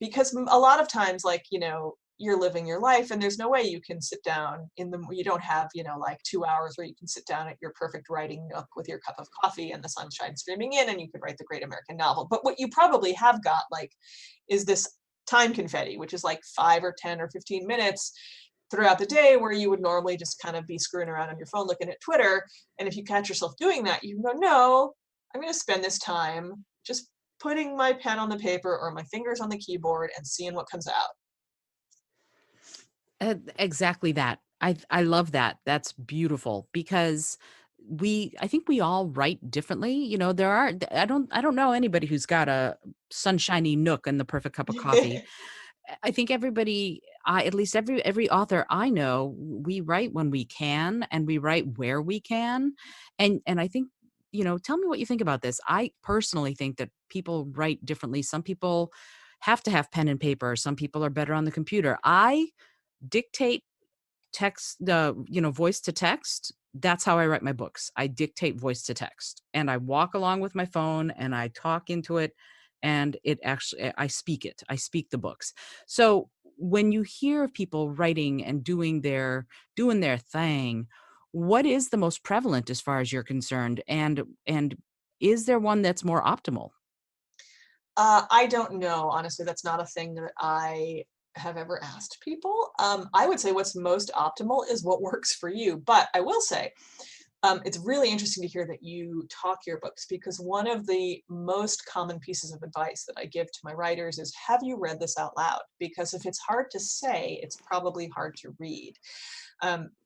because a lot of times, like, you're living your life and there's no way you can sit down you don't have, like 2 hours where you can sit down at your perfect writing nook with your cup of coffee and the sunshine streaming in and you could write the great American novel. But what you probably have got, like, is this time confetti, which is like 5 or 10 or 15 minutes throughout the day where you would normally just kind of be screwing around on your phone looking at Twitter. And if you catch yourself doing that, you can go, no, I'm going to spend this time just putting my pen on the paper or my fingers on the keyboard and seeing what comes out. Exactly that. I love that. That's beautiful, because I think we all write differently. You know, I don't know anybody who's got a sunshiny nook and the perfect cup of coffee. I think everybody, at least every author I know, we write when we can and we write where we can. And I think, tell me what you think about this. I personally think that people write differently. Some people have to have pen and paper. Some people are better on the computer. I dictate text, voice to text. That's how I write my books. I dictate voice to text and I walk along with my phone and I talk into it, and I speak it. I speak the books. So when you hear of people writing and doing their thing, what is the most prevalent as far as you're concerned? And is there one that's more optimal? I don't know. Honestly, that's not a thing that I have ever asked people. I would say what's most optimal is what works for you. But I will say, it's really interesting to hear that you talk your books, because one of the most common pieces of advice that I give to my writers is, have you read this out loud? Because if it's hard to say, it's probably hard to read.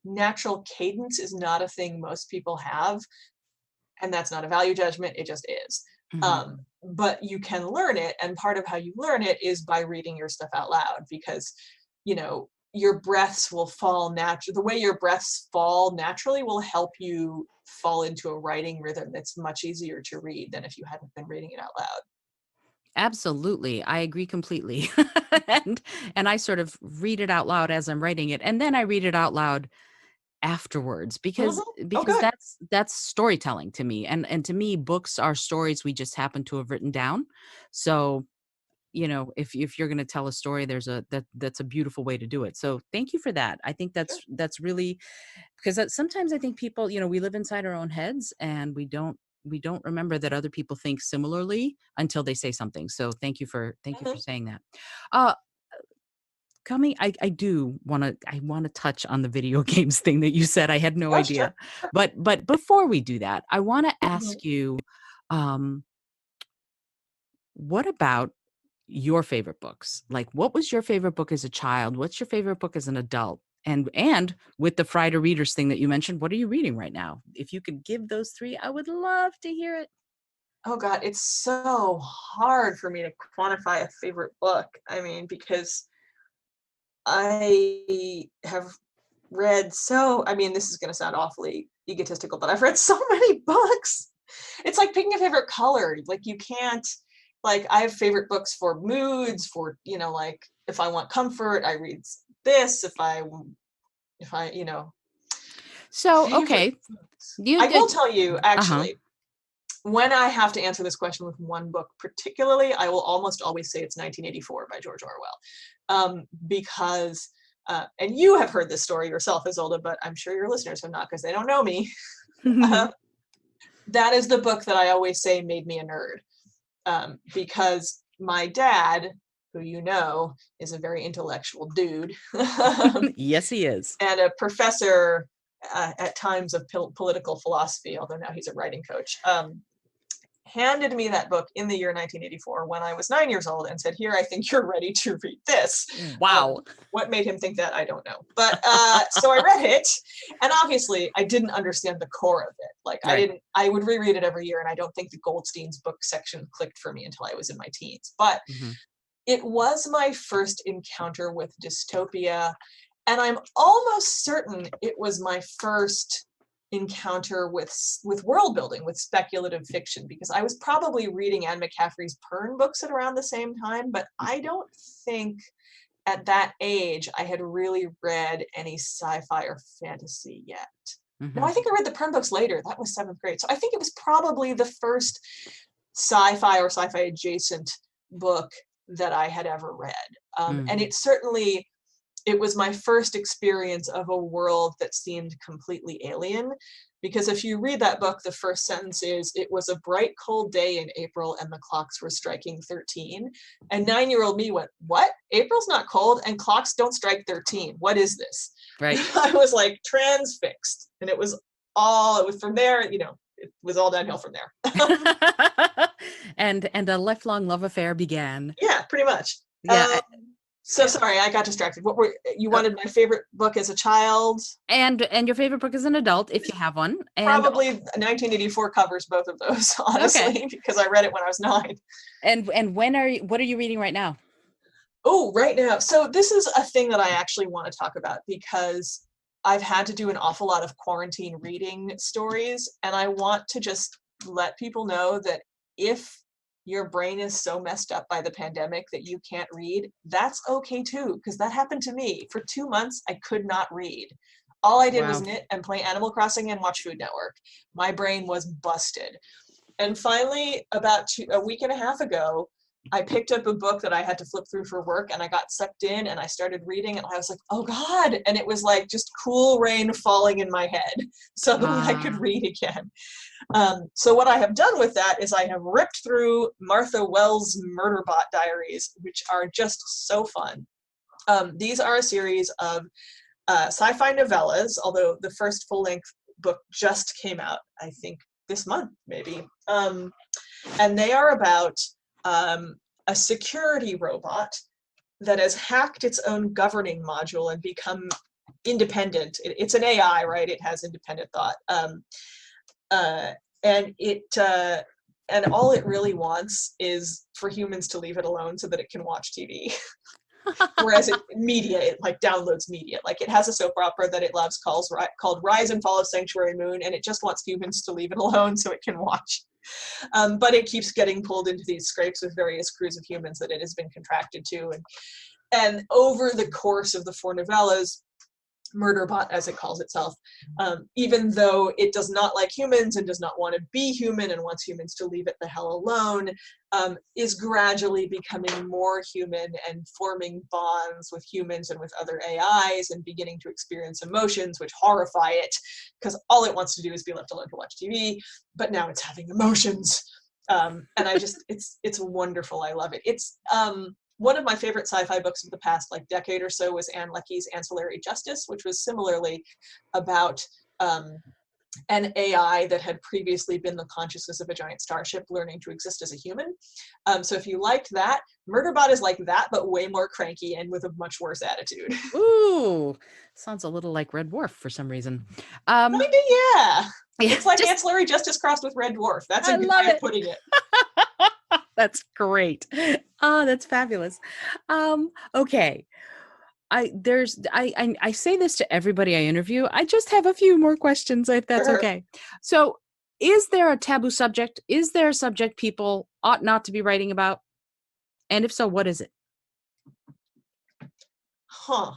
Natural cadence is not a thing most people have, and that's not a value judgment, it just is. Mhm. But you can learn it, and part of how you learn it is by reading your stuff out loud, because your breaths will fall naturally. The way your breaths fall naturally will help you fall into a writing rhythm that's much easier to read than if you hadn't been reading it out loud. Absolutely. I agree completely. and and I sort of read it out loud as I'm writing it, and then I read it out loud afterwards, because Mhm. Oh, good. that's storytelling to me. And to me, books are stories we just happen to have written down. So, if you're going to tell a story, that's a beautiful way to do it. So thank you for that. I think Sure. that's really, because sometimes I think people, we live inside our own heads and we don't remember that other people think similarly until they say something. So thank you for Mhm. saying that. Uh coming I do want to I want to touch on the video games thing that you said. I had no Oh, sure. idea. But before we do that, I want to Mhm. ask you, um what about your favorite books? Like, what was your favorite book as a child? What's your favorite book as an adult? And with the Friday readers thing that you mentioned, what are you reading right now? If you could give those three, I would love to hear it. Oh God, it's so hard for me to quantify a favorite book. I mean, because I have read I mean, this is going to sound awfully egotistical, but I've read so many books. It's like picking a favorite color. Like, you can't, like, I have favorite books for moods, for, like, if I want comfort, I read this. If I, So, favorite okay, books. you I will did. tell you, Uh-huh. actually, when I have to answer this question with one book particularly, I will almost always say it's 1984 by George Orwell. Because, and you have heard this story yourself, Isolde, but I'm sure your listeners have not, because they don't know me. Um, that is the book that I always say made me a nerd. Because my dad, who is a very intellectual dude, Yes, he is. and a professor at times of political philosophy, although now he's a writing coach, handed me that book in the year 1984 when I was 9 years old and said, "Here, I think you're ready to read this." Wow. What made him think that, I don't know. But so I read it, and obviously I didn't understand the core of it. Like, Right. I would reread it every year, and I don't think the Goldstein's book section clicked for me until I was in my teens. But Mhm. it was my first encounter with dystopia, and I'm almost certain it was my first encounter with world building, with speculative fiction, because I was probably reading Anne McCaffrey's Pern books at around the same time, but I don't think at that age I had really read any sci-fi or fantasy yet. No, I Mhm. think I read the Pern books later. That was seventh grade. So I think it was probably the first sci-fi or sci-fi adjacent book that I had ever read. And Mhm. it was my first experience of a world that seemed completely alien. Because if you read that book, the first sentence is, "It was a bright, cold day in April and the clocks were striking 13." And 9-year-old me went, "What? April's not cold and clocks don't strike 13. What is this?" Right. I was like transfixed. And it was from there, it was all downhill from there. And a lifelong love affair began. Yeah, pretty much. Yeah. Um, So sorry, I got distracted. What were you wanted my favorite book as a child? And your favorite book as an adult, if you have one. And probably 1984 covers both of those, honestly, okay. because I read it when I was 9. And what are you reading right now? Oh, right now. So this is a thing that I actually want to talk about because I've had to do an awful lot of quarantine reading stories, and I want to just let people know that if your brain is so messed up by the pandemic that you can't read, that's okay too, because that happened to me. For 2 months, I could not read. All I did was knit and play Animal Crossing and watch Food Network. My brain was busted. And finally, about a week and a half ago, I picked up a book that I had to flip through for work, and I got sucked in and I started reading, and I was like, oh God. And it was like just cool rain falling in my head. Suddenly I could read again. So what I have done with that is I have ripped through Martha Wells' Murderbot Diaries, which are just so fun. These are a series of sci-fi novellas, although the first full-length book just came out, I think, this month, maybe. And they are about a security robot that has hacked its own governing module and become independent. It's an AI, right? It has independent thought. And all it really wants is for humans to leave it alone so that it can watch TV. Whereas it like downloads media. Like it has a soap opera that it loves called Rise and Fall of Sanctuary Moon, and it just wants humans to leave it alone so it can watch. But it keeps getting pulled into these scrapes with various crews of humans that it has been contracted to. And over the course of the 4 novellas, Murderbot, as it calls itself, even though it does not like humans and does not want to be human and wants humans to leave it the hell alone, is gradually becoming more human and forming bonds with humans and with other AIs and beginning to experience emotions which horrify it, because all it wants to do is be left alone to watch TV, but now it's having emotions. And it's wonderful. I love it. It's one of my favorite sci-fi books of the past decade or so was Anne Leckie's Ancillary Justice, which was similarly about an AI that had previously been the consciousness of a giant starship learning to exist as a human. So if you liked that, Murderbot is like that, but way more cranky and with a much worse attitude. Ooh, sounds a little like Red Dwarf for some reason. Yeah. It's like Ancillary Justice crossed with Red Dwarf. That's a good way of putting it. That's great. Oh, that's fabulous. Okay. I say this to everybody I interview. I just have a few more questions, if that's okay. So, is there a taboo subject? Is there a subject people ought not to be writing about? And if so, what is it? Huh.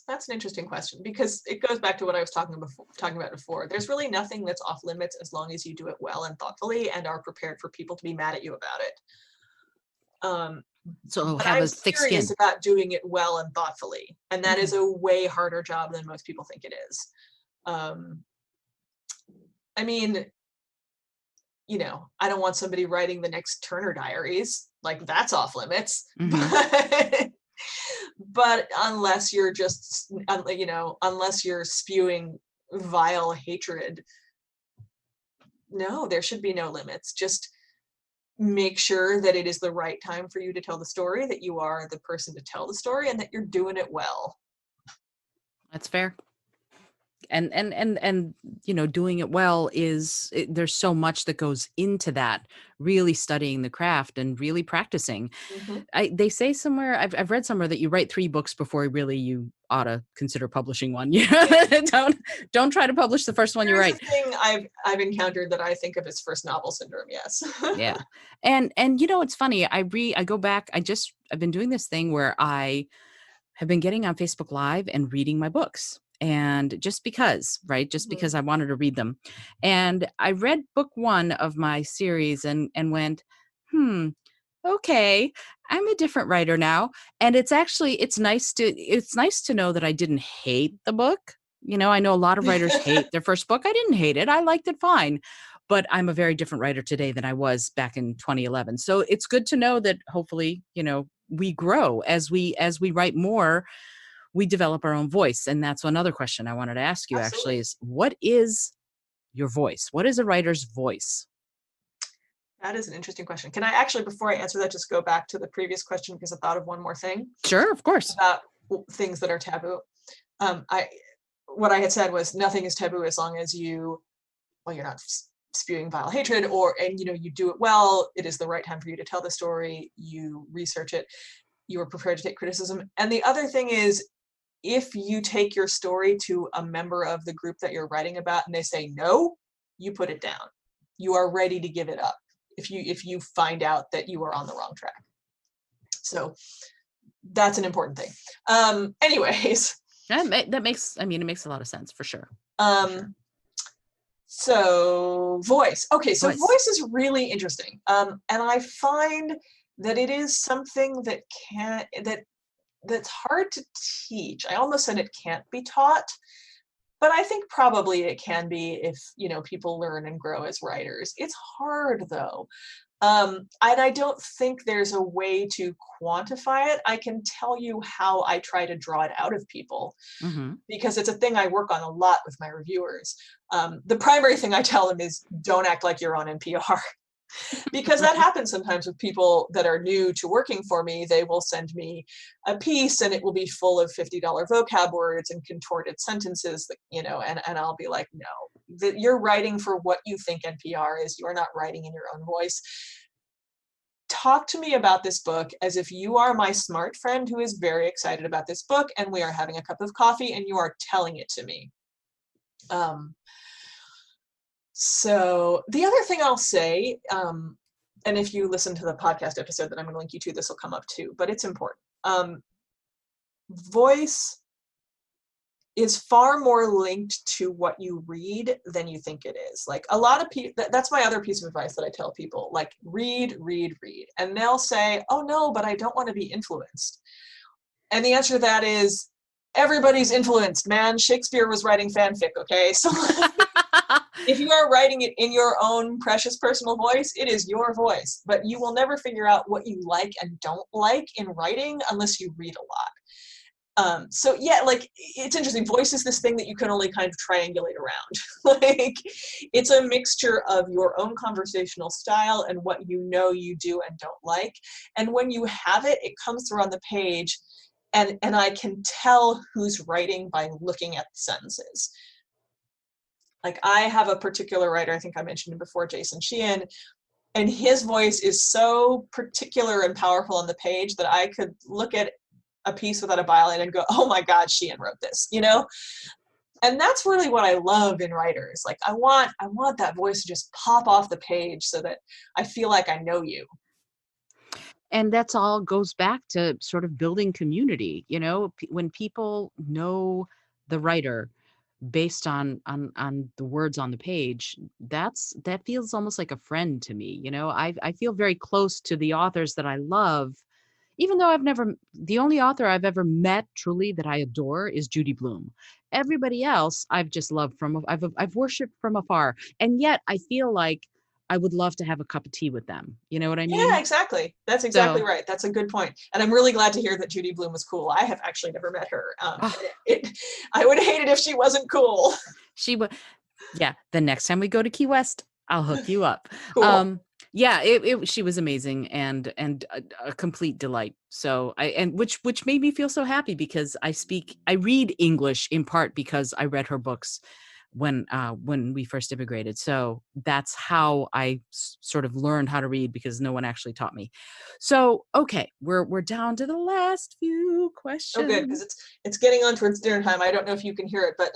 That's an interesting question, because it goes back to what I was talking about before. There's really nothing that's off limits as long as you do it well and thoughtfully and are prepared for people to be mad at you about it. So but have I'm a thick skin. serious about doing it well and thoughtfully, and that is a way harder job than most people think it is. I mean, I don't want somebody writing the next Turner Diaries. Like, that's off limits. But unless you're just, unless you're spewing vile hatred, no, there should be no limits. Just make sure that it is the right time for you to tell the story, that you are the person to tell the story, and that you're doing it well. That's fair. And doing it well there's so much that goes into that, really studying the craft and really practicing. They say somewhere, I've read somewhere, that you write 3 books before really you ought to consider publishing one. Don't try to publish the first one you write. There's a thing I've encountered that I think of as first novel syndrome. Yes. Yeah. And it's funny, I go back, I've been doing this thing where I have been getting on Facebook Live and reading my books. And just because, right? Just because I wanted to read them. And I read book 1 of my series and went, okay, I'm a different writer now. And it's nice to know that I didn't hate the book. I know a lot of writers hate their first book. I didn't hate it. I liked it fine. But I'm a very different writer today than I was back in 2011. So it's good to know that hopefully, we grow as we write more. We develop our own voice. And that's another question I wanted to ask you. Absolutely. Actually, is what is your voice? What is a writer's voice? That is an interesting question. Can I actually, before I answer that, just go back to the previous question because I thought of one more thing Sure, of course. about things that are taboo. What I had said was nothing is taboo as long as you're not spewing vile hatred, and you do it well. It is the right time for you to tell the story. You research it. You are prepared to take criticism. And the other thing is, if you take your story to a member of the group that you're writing about and they say no, you put it down. You are ready to give it up if you find out that you are on the wrong track. So that's an important thing. Anyways. That makes, it makes a lot of sense for sure. So voice. Okay, so voice is really interesting. And I find that it is something that's hard to teach. I almost said it can't be taught, but I think probably it can be if, people learn and grow as writers. It's hard though. And I don't think there's a way to quantify it. I can tell you how I try to draw it out of people, because it's a thing I work on a lot with my reviewers. The primary thing I tell them is don't act like you're on NPR. Because that happens sometimes with people that are new to working for me. They will send me a piece and it will be full of $50 vocab words and contorted sentences that, and I'll be like, no, that you're writing for what you think NPR is. You are not writing in your own voice. Talk to me about this book as if you are my smart friend who is very excited about this book and we are having a cup of coffee and you are telling it to me. So the other thing I'll say, and if you listen to the podcast episode that I'm going to link you to, this will come up too, but it's important. Voice is far more linked to what you read than you think it is. Like a lot of people, that's my other piece of advice that I tell people, like read. And they'll say, oh no, but I don't want to be influenced. And the answer to that is everybody's influenced, man. Shakespeare was writing fanfic, okay? So if you are writing it in your own precious personal voice, it is your voice, but you will never figure out what you like and don't like in writing unless you read a lot. So yeah, like it's interesting. Voice is this thing that you can only kind of triangulate around. Like it's a mixture of your own conversational style and what you do and don't like. And when you have it, it comes through on the page and I can tell who's writing by looking at the sentences. Like I have a particular writer, I think I mentioned him before, Jason Sheehan, and his voice is so particular and powerful on the page that I could look at a piece without a byline and go, oh my God, Sheehan wrote this, And that's really what I love in writers. Like I want that voice to just pop off the page so that I feel like I know you. And that's all goes back to sort of building community, when people know the writer based on the words on the page, that feels almost like a friend to me. I feel very close to the authors that I love, even though the only author I've ever met truly that I adore is Judy Blume. Everybody else I've just loved I've worshipped from afar. And yet I feel like I would love to have a cup of tea with them. You know what I mean? Yeah, exactly. That's exactly right. That's a good point. And I'm really glad to hear that Judy Blume was cool. I have actually never met her. I would hate it if she wasn't cool. She would. Yeah. The next time we go to Key West, I'll hook you up. Cool. Yeah, she was amazing and a complete delight. So which made me feel so happy because I read English in part because I read her books when we first immigrated. So that's how I sort of learned how to read because no one actually taught me. So, okay, we're down to the last few questions. Oh, good, because it's getting on towards dinner time. I don't know if you can hear it, but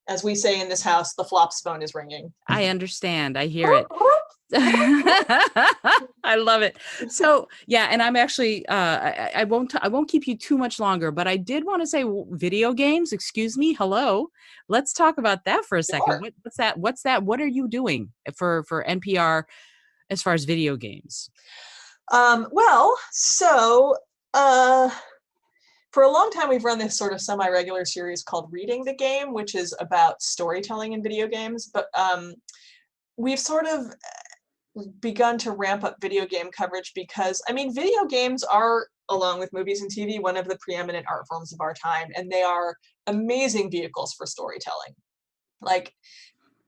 as we say in this house, the flops phone is ringing. I understand. I hear it. I love it. So yeah, and I'm actually I won't keep you too much longer, but I did want to say video games. Excuse me. Hello. Let's talk about that for a second. Sure. What's that? What are you doing for NPR as far as video games? For a long time, we've run this sort of semi-regular series called Reading the Game, which is about storytelling in video games. But we've sort of begun to ramp up video game coverage because, video games are, along with movies and TV, one of the preeminent art forms of our time, and they are amazing vehicles for storytelling. Like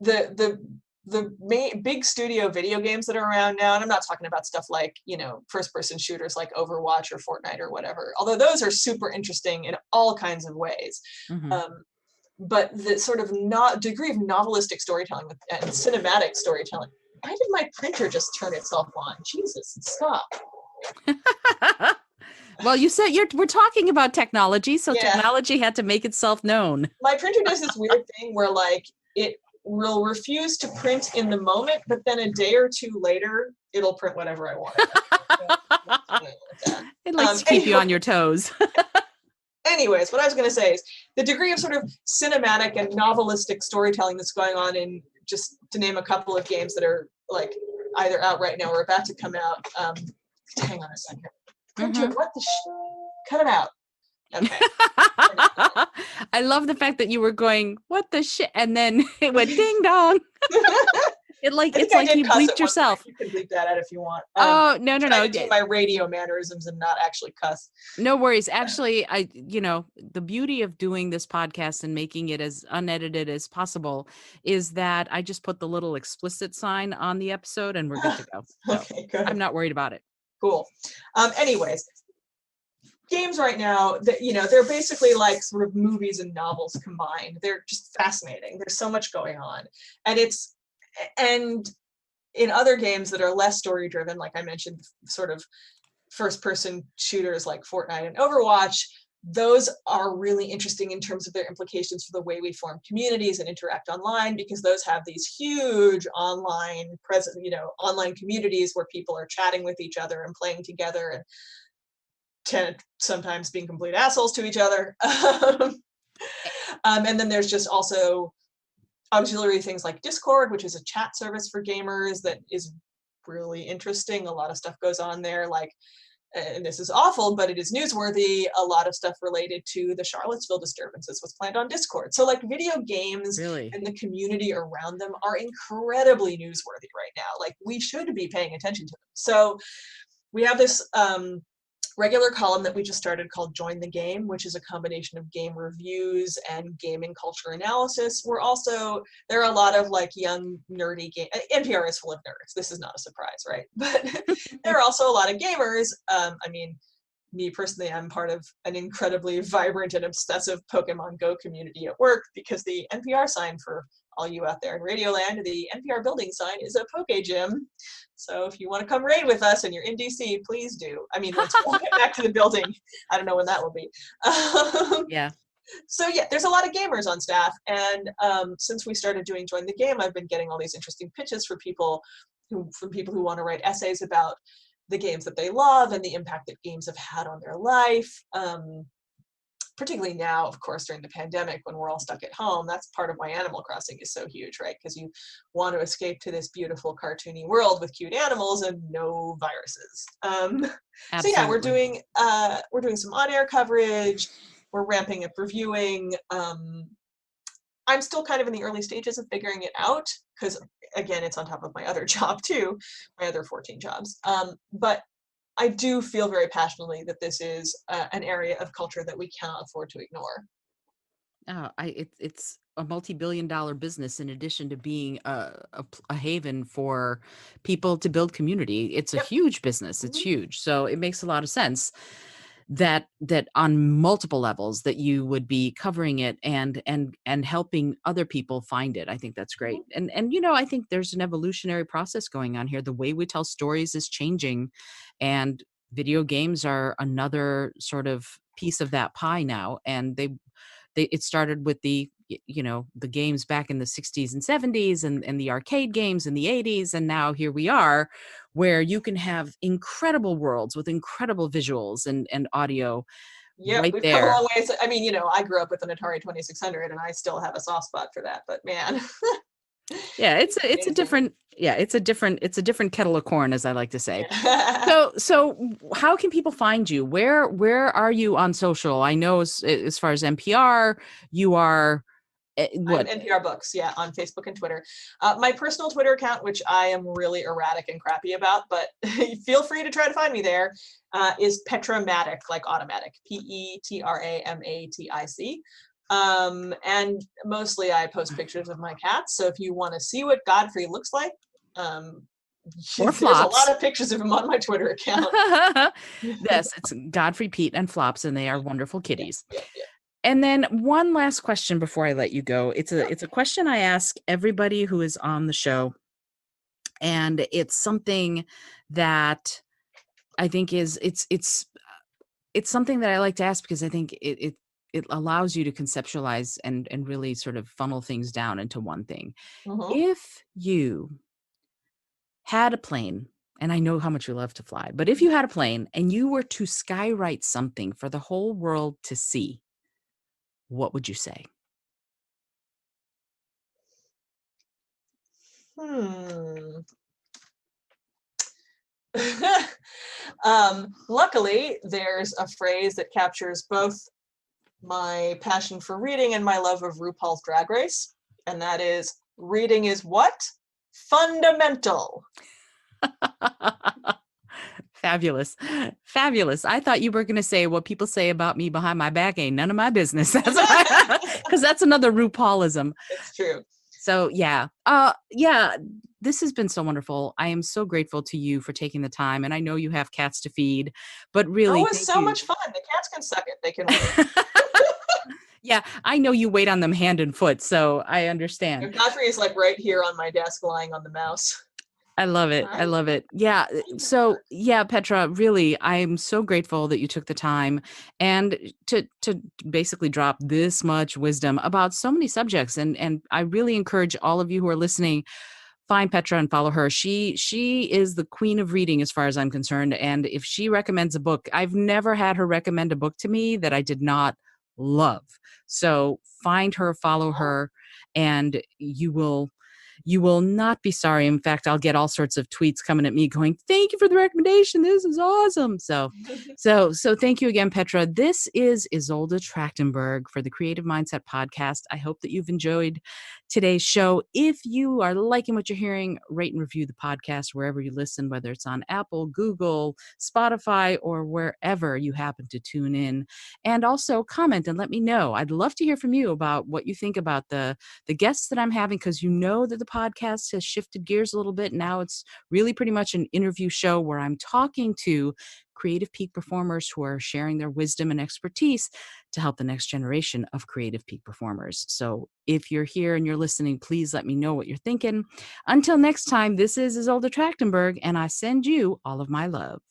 the the main big studio video games that are around now, and I'm not talking about stuff like, first-person shooters like Overwatch or Fortnite or whatever, although those are super interesting in all kinds of ways. Mm-hmm. But the sort of degree of novelistic storytelling and cinematic storytelling. Why did my printer just turn itself on? Jesus, stop. Well, you said we're talking about technology, so Yeah. technology had to make itself known. My printer does this weird thing where like it will refuse to print in the moment, but then a day or two later, it'll print whatever I want. It likes to keep you on your toes. Anyways, what I was going to say is the degree of sort of cinematic and novelistic storytelling that's going on in, just to name a couple of games that are like either out right now or about to come out. Hang on a second. Printer, what the cut it out. Okay. I love the fact that you were going, what the shit? And then it went ding dong. It's like you bleeped yourself. You can bleep that out if you want. No. Do my radio mannerisms and not actually cuss. No worries. Actually, the beauty of doing this podcast and making it as unedited as possible is that I just put the little explicit sign on the episode and we're good to go. So okay, good. I'm not worried about it. Cool. Anyways, games right now, they're basically like sort of movies and novels combined. They're just fascinating. There's so much going on. And in other games that are less story driven, like I mentioned, sort of first person shooters like Fortnite and Overwatch, those are really interesting in terms of their implications for the way we form communities and interact online, because those have these huge online communities where people are chatting with each other and playing together and sometimes being complete assholes to each other. And then there's just also auxiliary things like Discord, which is a chat service for gamers that is really interesting. A lot of stuff goes on there, like, and this is awful, but it is newsworthy. A lot of stuff related to the Charlottesville disturbances was planned on Discord. So like video games and the community around them are incredibly newsworthy right now. Like we should be paying attention to them. So we have this regular column that we just started called Join the Game, which is a combination of game reviews and gaming culture analysis. There are a lot of like young nerdy NPR is full of nerds. This is not a surprise, right? But there are also a lot of gamers. Me personally, I'm part of an incredibly vibrant and obsessive Pokemon Go community at work, because the NPR sign, for all you out there in Radioland, the NPR building sign is a Poke Gym. So if you want to come raid with us and you're in DC, please do. I mean, once we get back to the building, I don't know when that will be. Yeah. So yeah, there's a lot of gamers on staff. And since we started doing Join the Game, I've been getting all these interesting pitches from people who want to write essays about the games that they love and the impact that games have had on their life. Particularly now, of course, during the pandemic, when we're all stuck at home. That's part of why Animal Crossing is so huge, right? Because you want to escape to this beautiful cartoony world with cute animals and no viruses. So yeah, we're doing some on-air coverage. We're ramping up reviewing. I'm still kind of in the early stages of figuring it out, because again, it's on top of my other job too, my other 14 jobs. But I do feel very passionately that this is an area of culture that we cannot afford to ignore. It's a multi-billion-dollar business, in addition to being a haven for people to build community. It's a huge business. It's huge. So it makes a lot of sense that on multiple levels that you would be covering it and helping other people find it. I think that's great. And I think there's an evolutionary process going on here. The way we tell stories is changing, and video games are another sort of piece of that pie now. And it started with the games back in the 60s and 70s and the arcade games in the 80s. And now here we are, where you can have incredible worlds with incredible visuals and audio. Yeah, right we've there. come a long way. I mean, I grew up with an Atari 2600 and I still have a soft spot for that, but man. Yeah, it's a different kettle of corn, as I like to say. Yeah. So how can people find you? Where are you on social? I know as far as NPR, you are what? I'm NPR Books, on Facebook and Twitter. My personal Twitter account, which I am really erratic and crappy about, but feel free to try to find me there, is Petra Matic, like automatic, Petramatic. And mostly I post pictures of my cats. So if you want to see what Godfrey looks like, Or there's a lot flops. of pictures of him on my Twitter account. Yes, it's Godfrey, Pete, and Flops, and they are wonderful kitties. Yeah. And then one last question before I let you go. It's a question I ask everybody who is on the show, and it's something that I think is it's something that I like to ask because I think it allows you to conceptualize and really sort of funnel things down into one thing. Mhm. If you had a plane, and I know how much you love to fly, but if you had a plane and you were to skywrite something for the whole world to see, what would you say? Hmm. Luckily, there's a phrase that captures both my passion for reading and my love of RuPaul's Drag Race, and that is reading is what? Fundamental. Fabulous. Fabulous. I thought you were going to say what people say about me behind my back ain't none of my business. That's because that's another RuPaulism. It's true. So yeah. This has been so wonderful. I am so grateful to you for taking the time. And I know you have cats to feed, but really, Oh, it's so much fun. The cats can suck it. They can wait. Yeah, I know you wait on them hand and foot, so I understand. Godfrey is like right here on my desk lying on the mouse. I love it. I love it. Yeah. So yeah, Petra, really, I'm so grateful that you took the time and to basically drop this much wisdom about so many subjects. And I really encourage all of you who are listening, find Petra and follow her. She is the queen of reading as far as I'm concerned. And if she recommends a book, I've never had her recommend a book to me that I did not love. So find her, follow her, and you will not be sorry. In fact, I'll get all sorts of tweets coming at me going, "Thank you for the recommendation. This is awesome." So thank you again, Petra. This is Isolde Trachtenberg for the Creative Mindset Podcast. I hope that you've enjoyed today's show. If you are liking what you're hearing, rate and review the podcast wherever you listen, whether it's on Apple, Google, Spotify, or wherever you happen to tune in. And also comment and let me know. I'd love to hear from you about what you think about the guests that I'm having, because you know that the podcast has shifted gears a little bit. Now it's really pretty much an interview show where I'm talking to creative peak performers who are sharing their wisdom and expertise to help the next generation of creative peak performers. So if you're here and you're listening, please let me know what you're thinking. Until next time, this is Isolde Trachtenberg, and I send you all of my love.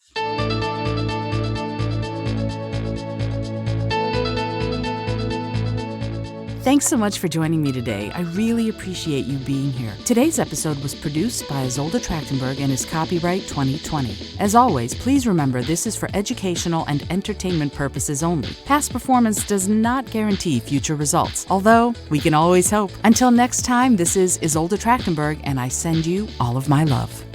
Thanks so much for joining me today. I really appreciate you being here. Today's episode was produced by Isolde Trachtenberg and is copyright 2020. As always, please remember this is for educational and entertainment purposes only. Past performance does not guarantee future results, although we can always hope. Until next time, this is Isolde Trachtenberg, and I send you all of my love.